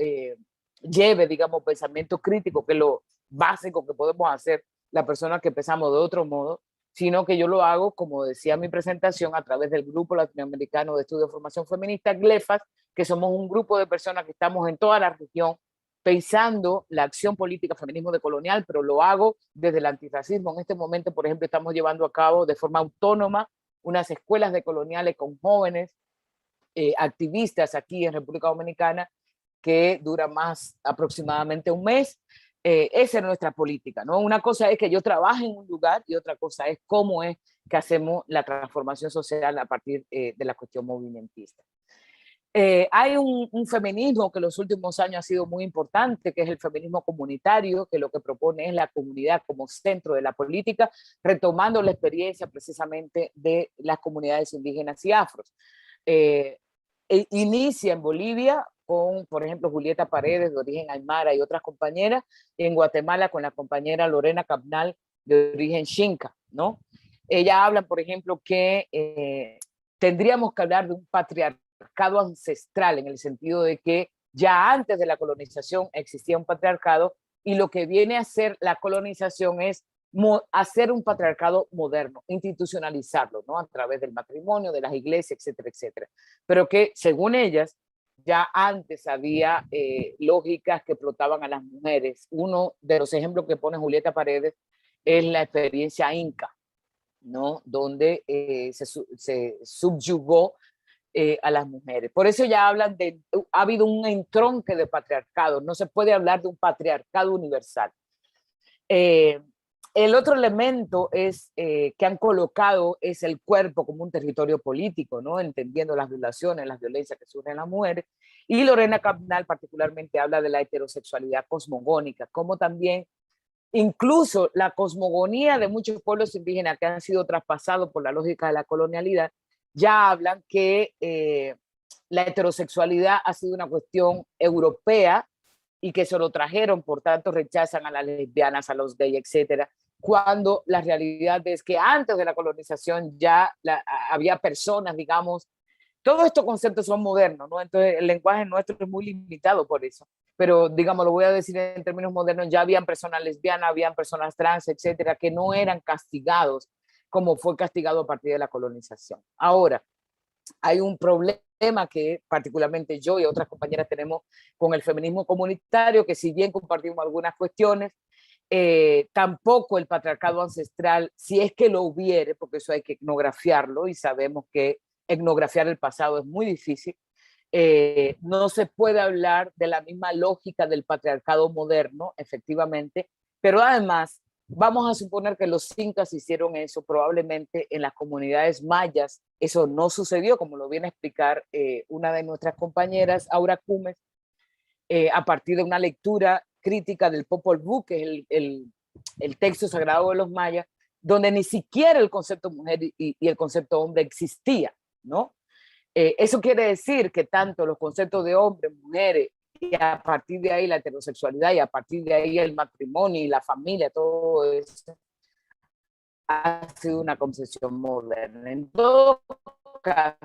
lleve, digamos, pensamiento crítico, que es lo básico que podemos hacer las personas que empezamos de otro modo, sino que yo lo hago, como decía en mi presentación, a través del Grupo Latinoamericano de Estudio de Formación Feminista, GLEFAS, que somos un grupo de personas que estamos en toda la región pensando la acción política feminismo decolonial, pero lo hago desde el antirracismo. En este momento, por ejemplo, estamos llevando a cabo de forma autónoma unas escuelas decoloniales con jóvenes activistas aquí en República Dominicana, que dura más aproximadamente un mes. Esa es nuestra política, ¿no? Una cosa es que yo trabaje en un lugar y otra cosa es cómo es que hacemos la transformación social a partir de la cuestión movimentista. Hay un feminismo que en los últimos años ha sido muy importante, que es el feminismo comunitario, que lo que propone es la comunidad como centro de la política, retomando la experiencia precisamente de las comunidades indígenas y afros. Inicia en Bolivia con, por ejemplo, Julieta Paredes, de origen aymara, y otras compañeras, y en Guatemala con la compañera Lorena Cabnal, de origen xinca, ¿no? Ellas hablan, por ejemplo, que tendríamos que hablar de un patriarcado ancestral, en el sentido de que ya antes de la colonización existía un patriarcado, y lo que viene a hacer la colonización es hacer un patriarcado moderno, institucionalizarlo, ¿no? A través del matrimonio, de las iglesias, etcétera, etcétera. Pero que, según ellas, ya antes había lógicas que explotaban a las mujeres. Uno de los ejemplos que pone Julieta Paredes es la experiencia inca, ¿no? Donde se subyugó a las mujeres. Por eso ya hablan de, ha habido un entronque de patriarcado, no se puede hablar de un patriarcado universal. El otro elemento es que han colocado es el cuerpo como un territorio político, ¿no? Entendiendo las violaciones, las violencias que sufren las mujeres. Y Lorena Cabnal particularmente habla de la heterosexualidad cosmogónica, como también incluso la cosmogonía de muchos pueblos indígenas que han sido traspasados por la lógica de la colonialidad, ya hablan que la heterosexualidad ha sido una cuestión europea y que se lo trajeron, por tanto rechazan a las lesbianas, a los gays, etcétera, cuando la realidad es que antes de la colonización ya había personas, digamos, todos estos conceptos son modernos, ¿no? Entonces el lenguaje nuestro es muy limitado por eso, pero digamos, lo voy a decir en términos modernos, ya habían personas lesbianas, habían personas trans, etcétera, que no eran castigados como fue castigado a partir de la colonización. Ahora, hay un problema que particularmente yo y otras compañeras tenemos con el feminismo comunitario, que si bien compartimos algunas cuestiones, tampoco el patriarcado ancestral, si es que lo hubiere, porque eso hay que etnografiarlo y sabemos que etnografiar el pasado es muy difícil, no se puede hablar de la misma lógica del patriarcado moderno, efectivamente, pero además vamos a suponer que los incas hicieron eso, probablemente en las comunidades mayas eso no sucedió, como lo viene a explicar una de nuestras compañeras, Aura Cumes, a partir de una lectura crítica del Popol Vuh, que es el texto sagrado de los mayas, donde ni siquiera el concepto mujer y el concepto hombre existía, ¿no? Eso quiere decir que tanto los conceptos de hombres, mujeres, y a partir de ahí la heterosexualidad, y a partir de ahí el matrimonio y la familia, todo eso ha sido una concepción moderna. En todo caso,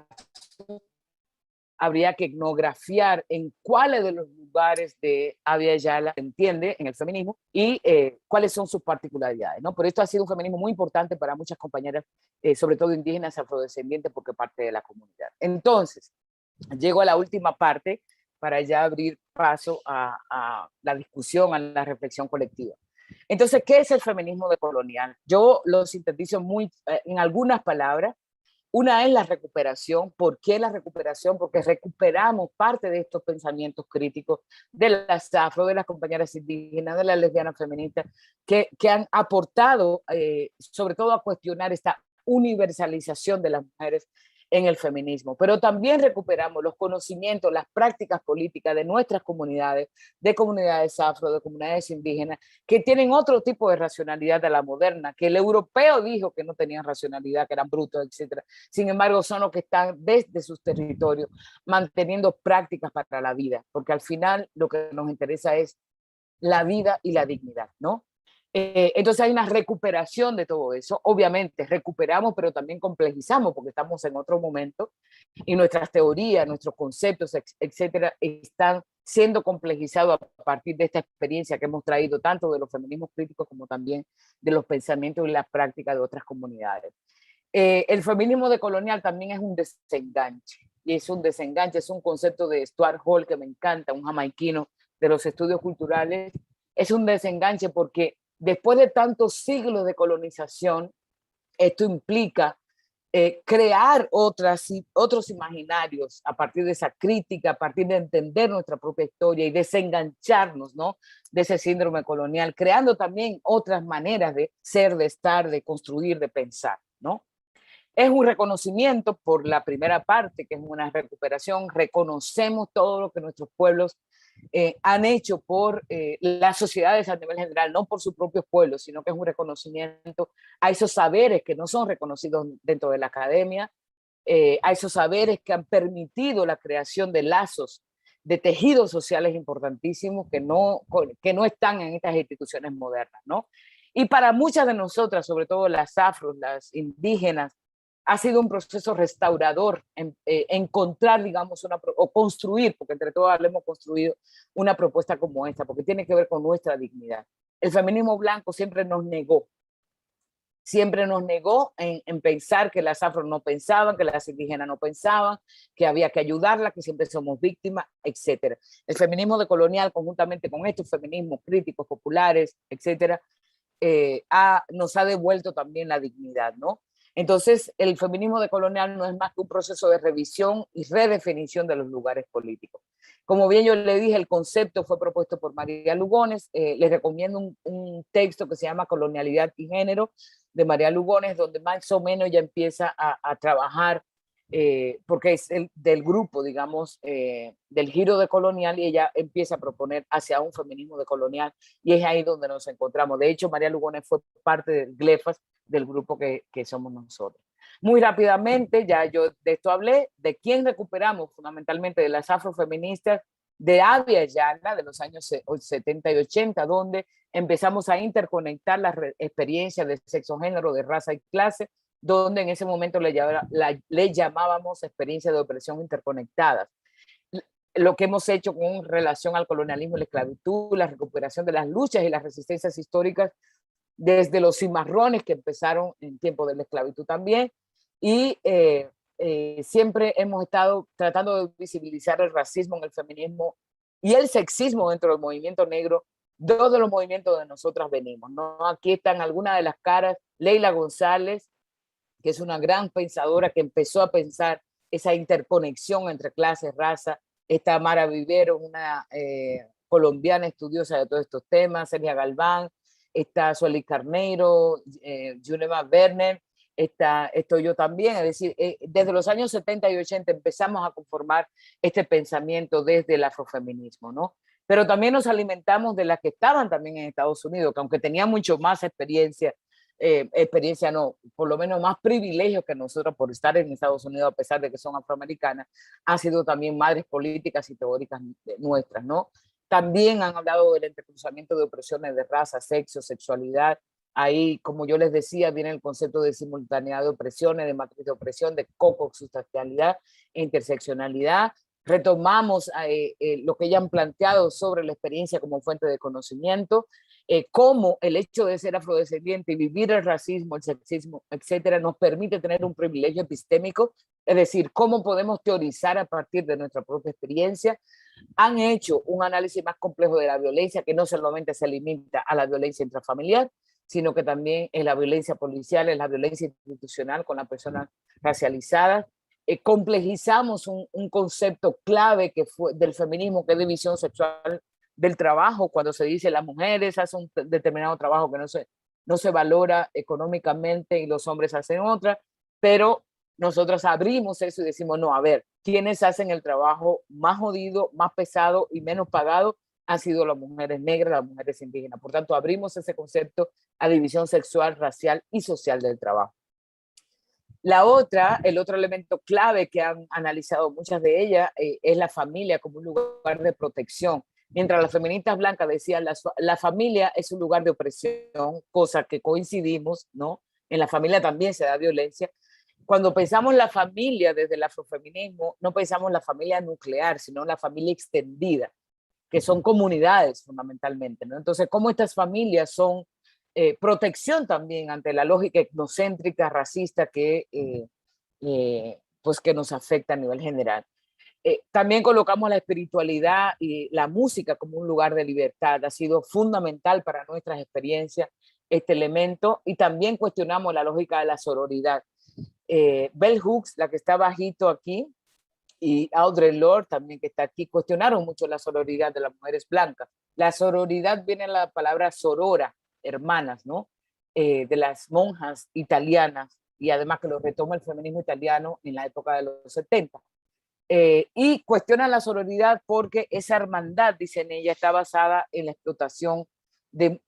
habría que etnografiar en cuáles de los lugares de Abya Yala se entiende en el feminismo y cuáles son sus particularidades, ¿no? Por esto ha sido un feminismo muy importante para muchas compañeras, sobre todo indígenas, afrodescendientes, porque parte de la comunidad. Entonces, llego a la última parte para ya abrir paso a la discusión, a la reflexión colectiva. Entonces, ¿qué es el feminismo decolonial? Yo lo sintetizo muy, en algunas palabras. Una es la recuperación. ¿Por qué la recuperación? Porque recuperamos parte de estos pensamientos críticos de las afro, de las compañeras indígenas, de las lesbianas feministas, que han aportado sobre todo a cuestionar esta universalización de las mujeres en el feminismo, pero también recuperamos los conocimientos, las prácticas políticas de nuestras comunidades, de comunidades afro, de comunidades indígenas, que tienen otro tipo de racionalidad de la moderna, que el europeo dijo que no tenían racionalidad, que eran brutos, etc. Sin embargo, son los que están desde sus territorios manteniendo prácticas para la vida, porque al final lo que nos interesa es la vida y la dignidad, ¿no? Entonces hay una recuperación de todo eso. Obviamente recuperamos, pero también complejizamos porque estamos en otro momento y nuestras teorías, nuestros conceptos, etcétera, están siendo complejizados a partir de esta experiencia que hemos traído tanto de los feminismos críticos como también de los pensamientos y las prácticas de otras comunidades. El feminismo decolonial también es un desenganche, y es un desenganche, es un concepto de Stuart Hall que me encanta, un jamaiquino de los estudios culturales. Es un desenganche porque después de tantos siglos de colonización, esto implica crear otros imaginarios a partir de esa crítica, a partir de entender nuestra propia historia y desengancharnos, ¿no?, de ese síndrome colonial, creando también otras maneras de ser, de estar, de construir, de pensar, ¿no? Es un reconocimiento por la primera parte, que es una recuperación. Reconocemos todo lo que nuestros pueblos han hecho por las sociedades a nivel general, no por sus propios pueblos, sino que es un reconocimiento a esos saberes que no son reconocidos dentro de la academia, a esos saberes que han permitido la creación de lazos, de tejidos sociales importantísimos que no están en estas instituciones modernas, ¿no? Y para muchas de nosotras, sobre todo las afros, las indígenas, ha sido un proceso restaurador encontrar, digamos, o construir, porque entre todos hemos construido una propuesta como esta, porque tiene que ver con nuestra dignidad. El feminismo blanco siempre nos negó en pensar que las afro no pensaban, que las indígenas no pensaban, que había que ayudarlas, que siempre somos víctimas, etc. El feminismo decolonial, conjuntamente con estos feminismos críticos, populares, etc., nos ha devuelto también la dignidad, ¿no? Entonces, el feminismo decolonial no es más que un proceso de revisión y redefinición de los lugares políticos. Como bien yo le dije, el concepto fue propuesto por María Lugones. Les recomiendo un texto que se llama Colonialidad y Género, de María Lugones, donde más o menos ya empieza a trabajar, porque es del grupo, digamos, del giro decolonial, y ella empieza a proponer hacia un feminismo decolonial, y es ahí donde nos encontramos. De hecho, María Lugones fue parte del GLEFAS, del grupo que somos nosotros. Muy rápidamente, ya yo de esto hablé, de quién recuperamos fundamentalmente, de las afrofeministas de Abya Yala de los años 70 y 80, donde empezamos a interconectar las experiencias de sexo, género, de raza y clase, donde en ese momento le llamábamos experiencias de opresión interconectadas. Lo que hemos hecho con relación al colonialismo y la esclavitud, la recuperación de las luchas y las resistencias históricas desde los cimarrones que empezaron en tiempo de la esclavitud también, y siempre hemos estado tratando de visibilizar el racismo en el feminismo y el sexismo dentro del movimiento negro, dos de los movimientos de nosotras venimos, ¿no? Aquí están algunas de las caras. Leila González, que es una gran pensadora que empezó a pensar esa interconexión entre clases, raza. Está Mara Vivero, una colombiana estudiosa de todos estos temas. Celia Galván, está Sueli Carneiro, Junema Werner, estoy yo también. Es decir, desde los años 70 y 80 empezamos a conformar este pensamiento desde el afrofeminismo, ¿no? Pero también nos alimentamos de las que estaban también en Estados Unidos, que aunque tenían mucho más experiencia no, por lo menos más privilegios que nosotros por estar en Estados Unidos, a pesar de que son afroamericanas, han sido también madres políticas y teóricas nuestras, ¿no? También han hablado del entrecruzamiento de opresiones de raza, sexo, sexualidad. Ahí, como yo les decía, viene el concepto de simultaneidad de opresiones, de matriz de opresión, de co-consubstancialidad e interseccionalidad. retomamos lo que ya han planteado sobre la experiencia como fuente de conocimiento, cómo el hecho de ser afrodescendiente y vivir el racismo, el sexismo, etcétera, nos permite tener un privilegio epistémico, es decir, cómo podemos teorizar a partir de nuestra propia experiencia. Han hecho un análisis más complejo de la violencia, que no solamente se limita a la violencia intrafamiliar, sino que también es la violencia policial, es la violencia institucional con las personas racializadas. Complejizamos un concepto clave que fue del feminismo, que es división sexual del trabajo, cuando se dice las mujeres hacen un determinado trabajo que no se valora económicamente y los hombres hacen otra, pero nosotros abrimos eso y decimos, no, a ver, ¿quiénes hacen el trabajo más jodido, más pesado y menos pagado? Han sido las mujeres negras, las mujeres indígenas. Por tanto, abrimos ese concepto a división sexual, racial y social del trabajo. El otro elemento clave que han analizado muchas de ellas es la familia como un lugar de protección. Mientras las feministas blancas decían la familia es un lugar de opresión, cosa que coincidimos, ¿no? En la familia también se da violencia. Cuando pensamos la familia desde el afrofeminismo, no pensamos la familia nuclear, sino la familia extendida, que son comunidades fundamentalmente, ¿no? Entonces, cómo estas familias son protección también ante la lógica etnocéntrica, racista pues que nos afecta a nivel general. También colocamos la espiritualidad y la música como un lugar de libertad. Ha sido fundamental para nuestras experiencias este elemento, y también cuestionamos la lógica de la sororidad. Bell Hooks, la que está bajito aquí, y Audre Lorde también, que está aquí, cuestionaron mucho la sororidad de las mujeres blancas. La sororidad viene de la palabra sorora, hermanas, ¿no? De las monjas italianas, y además que lo retoma el feminismo italiano en la época de los 70. Y cuestionan la sororidad porque esa hermandad, dicen ella, está basada en la explotación de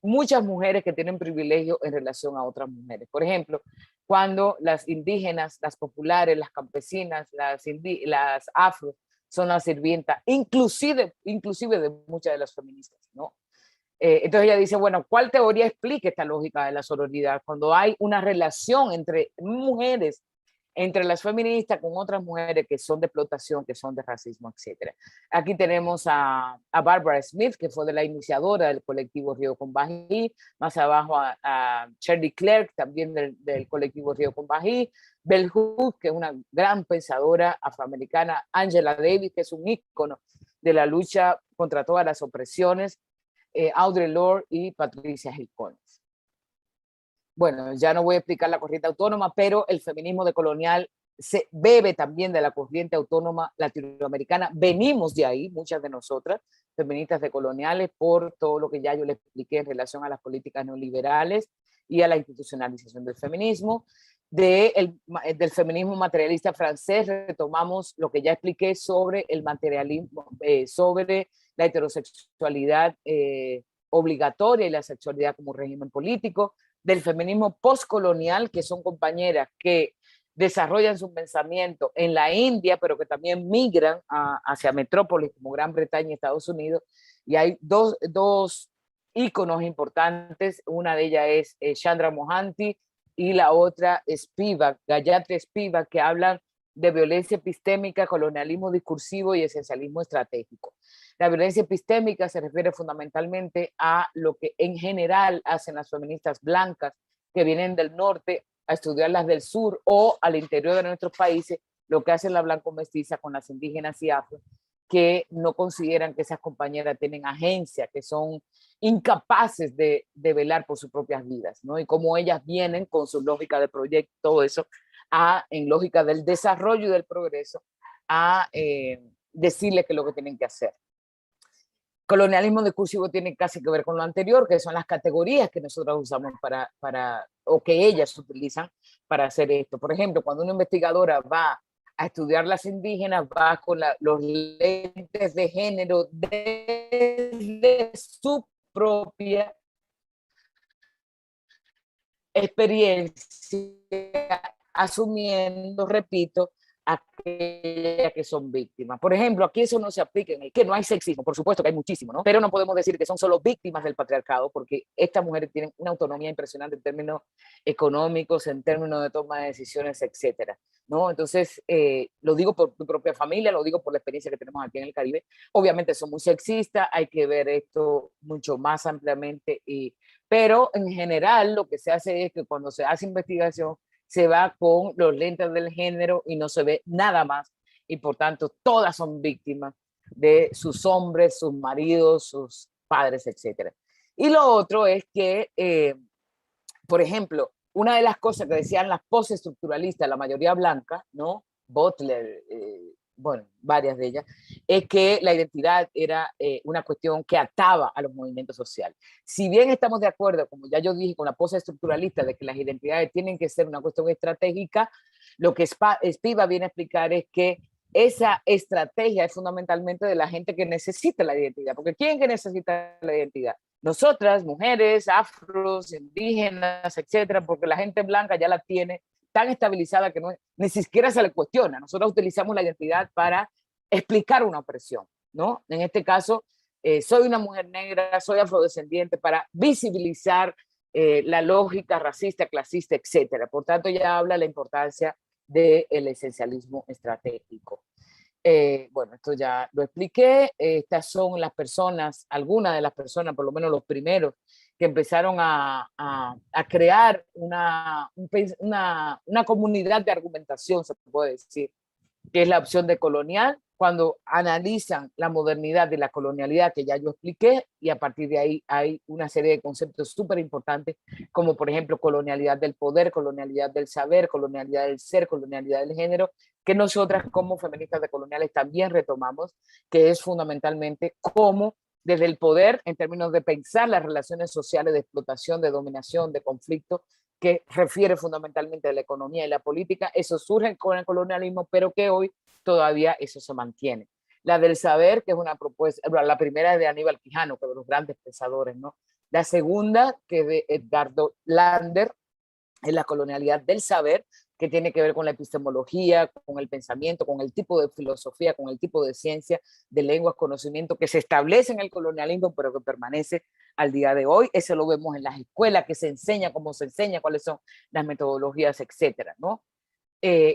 muchas mujeres que tienen privilegio en relación a otras mujeres. Por ejemplo, cuando las indígenas, las populares, las campesinas, las afro son las sirvientas, inclusive de muchas de las feministas, ¿no? Entonces ella dice, bueno, ¿cuál teoría explica esta lógica de la sororidad? Cuando hay una relación entre mujeres, entre las feministas con otras mujeres que son de explotación, que son de racismo, etc. Aquí tenemos a Barbara Smith, que fue de la iniciadora del colectivo Río con Bají, más abajo a Shirley Clark, también del colectivo Río con Bají, Bell Hooks, que es una gran pensadora afroamericana, Angela Davis, que es un ícono de la lucha contra todas las opresiones, Audre Lorde y Patricia Hill Collins. Bueno, ya no voy a explicar la corriente autónoma, pero el feminismo decolonial se bebe también de la corriente autónoma latinoamericana. Venimos de ahí, muchas de nosotras, feministas decoloniales, por todo lo que ya yo les expliqué en relación a las políticas neoliberales y a la institucionalización del feminismo. Del feminismo materialista francés retomamos lo que ya expliqué sobre el materialismo, sobre la heterosexualidad obligatoria y la sexualidad como régimen político. Del feminismo postcolonial, que son compañeras que desarrollan su pensamiento en la India, pero que también migran hacia metrópolis como Gran Bretaña y Estados Unidos. Y hay dos íconos importantes. Una de ellas es Chandra Mohanty y la otra es Spivak, Gayatri Spivak, que hablan de violencia epistémica, colonialismo discursivo y esencialismo estratégico. La violencia epistémica se refiere fundamentalmente a lo que en general hacen las feministas blancas que vienen del norte a estudiar las del sur, o al interior de nuestros países, lo que hacen la blanco mestiza con las indígenas y afro, que no consideran que esas compañeras tienen agencia, que son incapaces de velar por sus propias vidas, ¿no? Y cómo ellas vienen con su lógica de proyecto, todo eso, en lógica del desarrollo y del progreso, a decirles qué es lo que tienen que hacer. Colonialismo discursivo tiene casi que ver con lo anterior, que son las categorías que nosotros usamos o que ellas utilizan para hacer esto. Por ejemplo, cuando una investigadora va a estudiar las indígenas, va con los lentes de género desde su propia experiencia, asumiendo, repito, aquellas que son víctimas. Por ejemplo, aquí eso no se aplica, que no hay sexismo, por supuesto que hay muchísimo, ¿no? Pero no podemos decir que son solo víctimas del patriarcado, porque estas mujeres tienen una autonomía impresionante en términos económicos, en términos de toma de decisiones, etcétera, ¿no? Entonces, lo digo por tu propia familia, lo digo por la experiencia que tenemos aquí en el Caribe. Obviamente son muy sexistas, hay que ver esto mucho más ampliamente, pero en general lo que se hace es que cuando se hace investigación, se va con los lentes del género y no se ve nada más, y por tanto todas son víctimas de sus hombres, sus maridos, sus padres, etc. Y lo otro es que, por ejemplo, una de las cosas que decían las postestructuralistas, la mayoría blanca, ¿no? Butler, bueno, varias de ellas, es que la identidad era una cuestión que ataba a los movimientos sociales. Si bien estamos de acuerdo, como ya yo dije, con la postestructuralista, de que las identidades tienen que ser una cuestión estratégica, lo que Spiva viene a explicar es que esa estrategia es fundamentalmente de la gente que necesita la identidad, porque ¿quién que necesita la identidad? Nosotras, mujeres, afros, indígenas, etcétera, porque la gente blanca ya la tiene tan estabilizada que no, ni siquiera se le cuestiona. Nosotros utilizamos la identidad para explicar una opresión, ¿no? En este caso, soy una mujer negra, soy afrodescendiente, para visibilizar la lógica racista, clasista, etcétera. Por tanto, ya habla de la importancia del esencialismo estratégico. Bueno, esto ya lo expliqué. Estas son las personas, algunas de las personas, por lo menos los primeros, que empezaron a crear una comunidad de argumentación, se puede decir, que es la opción de colonial, cuando analizan la modernidad de la colonialidad, que ya yo expliqué, y a partir de ahí hay una serie de conceptos súper importantes, como por ejemplo colonialidad del poder, colonialidad del saber, colonialidad del ser, colonialidad del género, que nosotras como feministas decoloniales también retomamos, que es fundamentalmente cómo desde el poder, en términos de pensar las relaciones sociales de explotación, de dominación, de conflicto, que refiere fundamentalmente a la economía y la política, eso surge con el colonialismo, pero que hoy todavía eso se mantiene. La del saber, que es una propuesta, la primera es de Aníbal Quijano, que de los grandes pensadores, ¿no? La segunda, que es de Edgardo Lander, es la colonialidad del saber, que tiene que ver con la epistemología, con el pensamiento, con el tipo de filosofía, con el tipo de ciencia, de lenguas, conocimiento que se establece en el colonialismo, pero que permanece al día de hoy. Eso lo vemos en las escuelas, que se enseña, cómo se enseña, cuáles son las metodologías, etcétera, ¿no?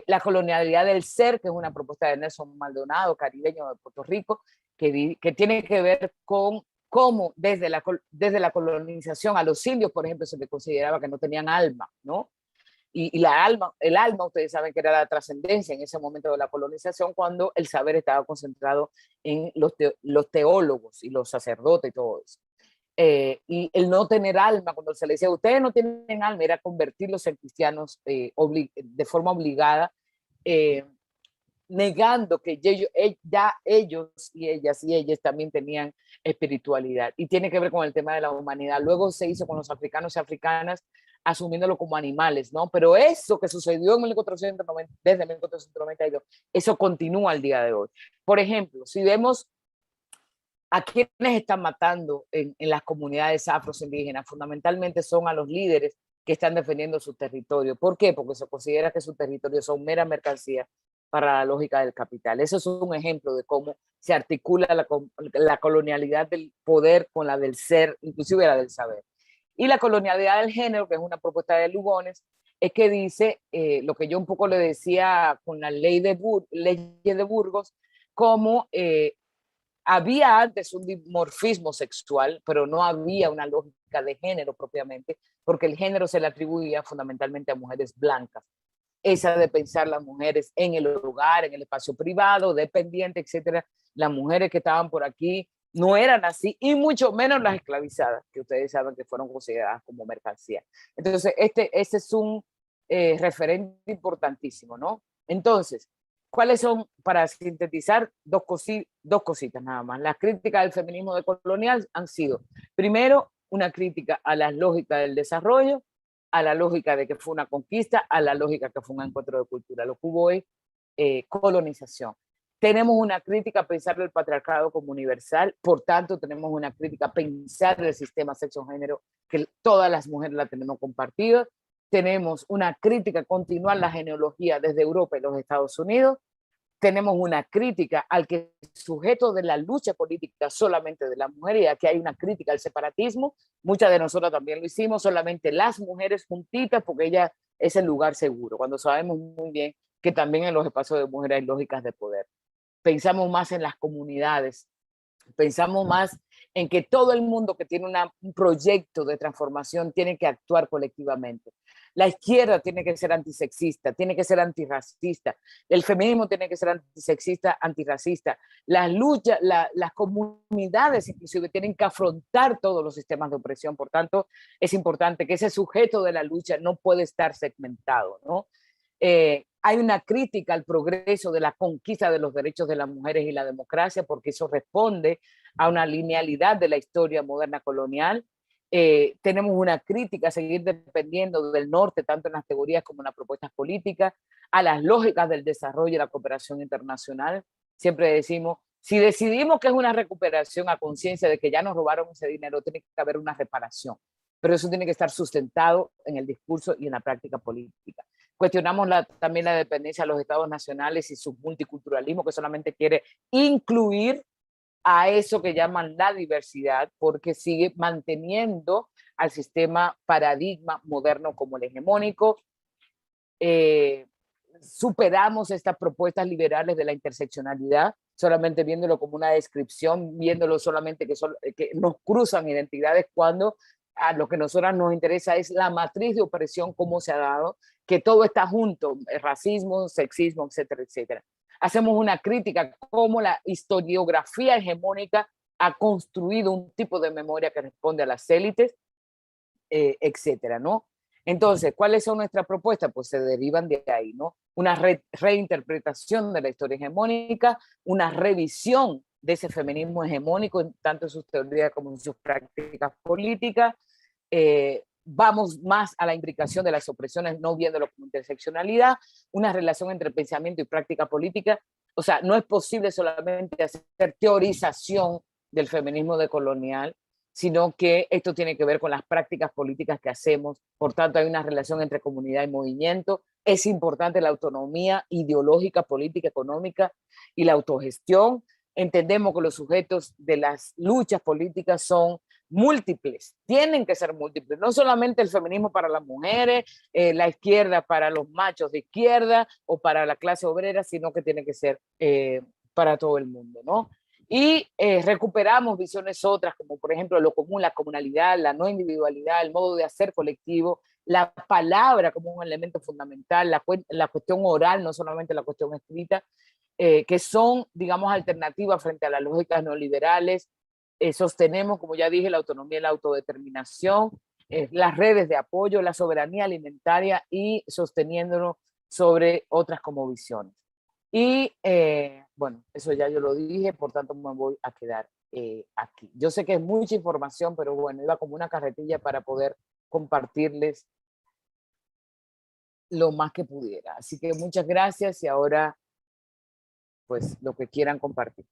La colonialidad del ser, que es una propuesta de Nelson Maldonado, caribeño de Puerto Rico, que tiene que ver con cómo desde la colonización a los indios, por ejemplo, se les consideraba que no tenían alma, ¿no? Y el alma, ustedes saben que era la trascendencia en ese momento de la colonización, cuando el saber estaba concentrado en los teólogos y los sacerdotes y todo eso. Y el no tener alma, cuando se le decía, ustedes no tienen alma, era convertirlos en cristianos de forma obligada, negando que ya ellos y ellas y ellas también tenían espiritualidad. Y tiene que ver con el tema de la humanidad. Luego se hizo con los africanos y africanas, asumiéndolo como animales, ¿no? Pero eso que sucedió en 1490, desde 1492, eso continúa al día de hoy. Por ejemplo, si vemos a quienes están matando en las comunidades afrodescendientes, fundamentalmente son a los líderes que están defendiendo su territorio. ¿Por qué? Porque se considera que sus territorios son mera mercancía para la lógica del capital. Eso es un ejemplo de cómo se articula la colonialidad del poder con la del ser, inclusive la del saber. Y la colonialidad del género, que es una propuesta de Lugones, es que dice lo que yo un poco le decía con la ley de Burgos, como había antes un dimorfismo sexual, pero no había una lógica de género propiamente, porque el género se le atribuía fundamentalmente a mujeres blancas. Esa de pensar las mujeres en el hogar, en el espacio privado, dependiente, etcétera. Las mujeres que estaban por aquí no eran así, y mucho menos las esclavizadas, que ustedes saben que fueron consideradas como mercancía. Entonces, este es un referente importantísimo, ¿no? Entonces, ¿cuáles son, para sintetizar, dos cositas nada más? Las críticas del feminismo decolonial han sido, primero, una crítica a las lógicas del desarrollo, a la lógica de que fue una conquista, a la lógica que fue un encuentro de cultura. Lo que hubo es colonización. Tenemos una crítica a pensar el patriarcado como universal, por tanto tenemos una crítica a pensar el sistema sexo-género, que todas las mujeres la tenemos compartida, tenemos una crítica continua a la genealogía desde Europa y los Estados Unidos, tenemos una crítica al que es sujeto de la lucha política solamente de la mujer, y aquí hay una crítica al separatismo, muchas de nosotras también lo hicimos, solamente las mujeres juntitas, porque ella es el lugar seguro, cuando sabemos muy bien que también en los espacios de mujeres hay lógicas de poder. Pensamos más en las comunidades, pensamos más en que todo el mundo que tiene un proyecto de transformación tiene que actuar colectivamente. La izquierda tiene que ser antisexista, tiene que ser antirracista, el feminismo tiene que ser antisexista, antirracista, las luchas, las comunidades inclusive tienen que afrontar todos los sistemas de opresión. Por tanto, es importante que ese sujeto de la lucha no puede estar segmentado, ¿no? Hay una crítica al progreso de la conquista de los derechos de las mujeres y la democracia, porque eso responde a una linealidad de la historia moderna colonial. Tenemos una crítica a seguir dependiendo del norte, tanto en las teorías como en las propuestas políticas, a las lógicas del desarrollo y la cooperación internacional. Siempre decimos, si decidimos que es una recuperación a conciencia de que ya nos robaron ese dinero, tiene que haber una reparación, pero eso tiene que estar sustentado en el discurso y en la práctica política. Cuestionamos también la dependencia de los estados nacionales y su multiculturalismo, que solamente quiere incluir a eso que llaman la diversidad, porque sigue manteniendo al sistema paradigma moderno como el hegemónico. Superamos estas propuestas liberales de la interseccionalidad, solamente viéndolo como una descripción, viéndolo solamente que nos cruzan identidades, cuando a lo que a nosotros nos interesa es la matriz de opresión, cómo se ha dado, que todo está junto, racismo, sexismo, etcétera, etcétera. Hacemos una crítica cómo la historiografía hegemónica ha construido un tipo de memoria que responde a las élites, etcétera, ¿no? Entonces, ¿cuáles son nuestras propuestas? Pues se derivan de ahí, ¿no? Una reinterpretación de la historia hegemónica, una revisión de ese feminismo hegemónico, tanto en sus teorías como en sus prácticas políticas. Vamos más a la imbricación de las opresiones, no viéndolo como interseccionalidad, una relación entre pensamiento y práctica política. O sea, no es posible solamente hacer teorización del feminismo decolonial, sino que esto tiene que ver con las prácticas políticas que hacemos. Por tanto, hay una relación entre comunidad y movimiento. Es importante la autonomía ideológica, política, económica y la autogestión. Entendemos que los sujetos de las luchas políticas son múltiples, tienen que ser múltiples, no solamente el feminismo para las mujeres, la izquierda para los machos de izquierda o para la clase obrera, sino que tiene que ser para todo el mundo, ¿no? Y recuperamos visiones otras, como por ejemplo lo común, la comunalidad, la no individualidad, el modo de hacer colectivo, la palabra como un elemento fundamental, la cuestión oral, no solamente la cuestión escrita, que son, digamos, alternativas frente a las lógicas neoliberales. Sostenemos, como ya dije, la autonomía y la autodeterminación, las redes de apoyo, la soberanía alimentaria y sosteniéndonos sobre otras como visiones. Y bueno, eso ya yo lo dije, por tanto me voy a quedar aquí. Yo sé que es mucha información, pero bueno, iba como una carretilla para poder compartirles lo más que pudiera. Así que muchas gracias y ahora, pues, lo que quieran compartir.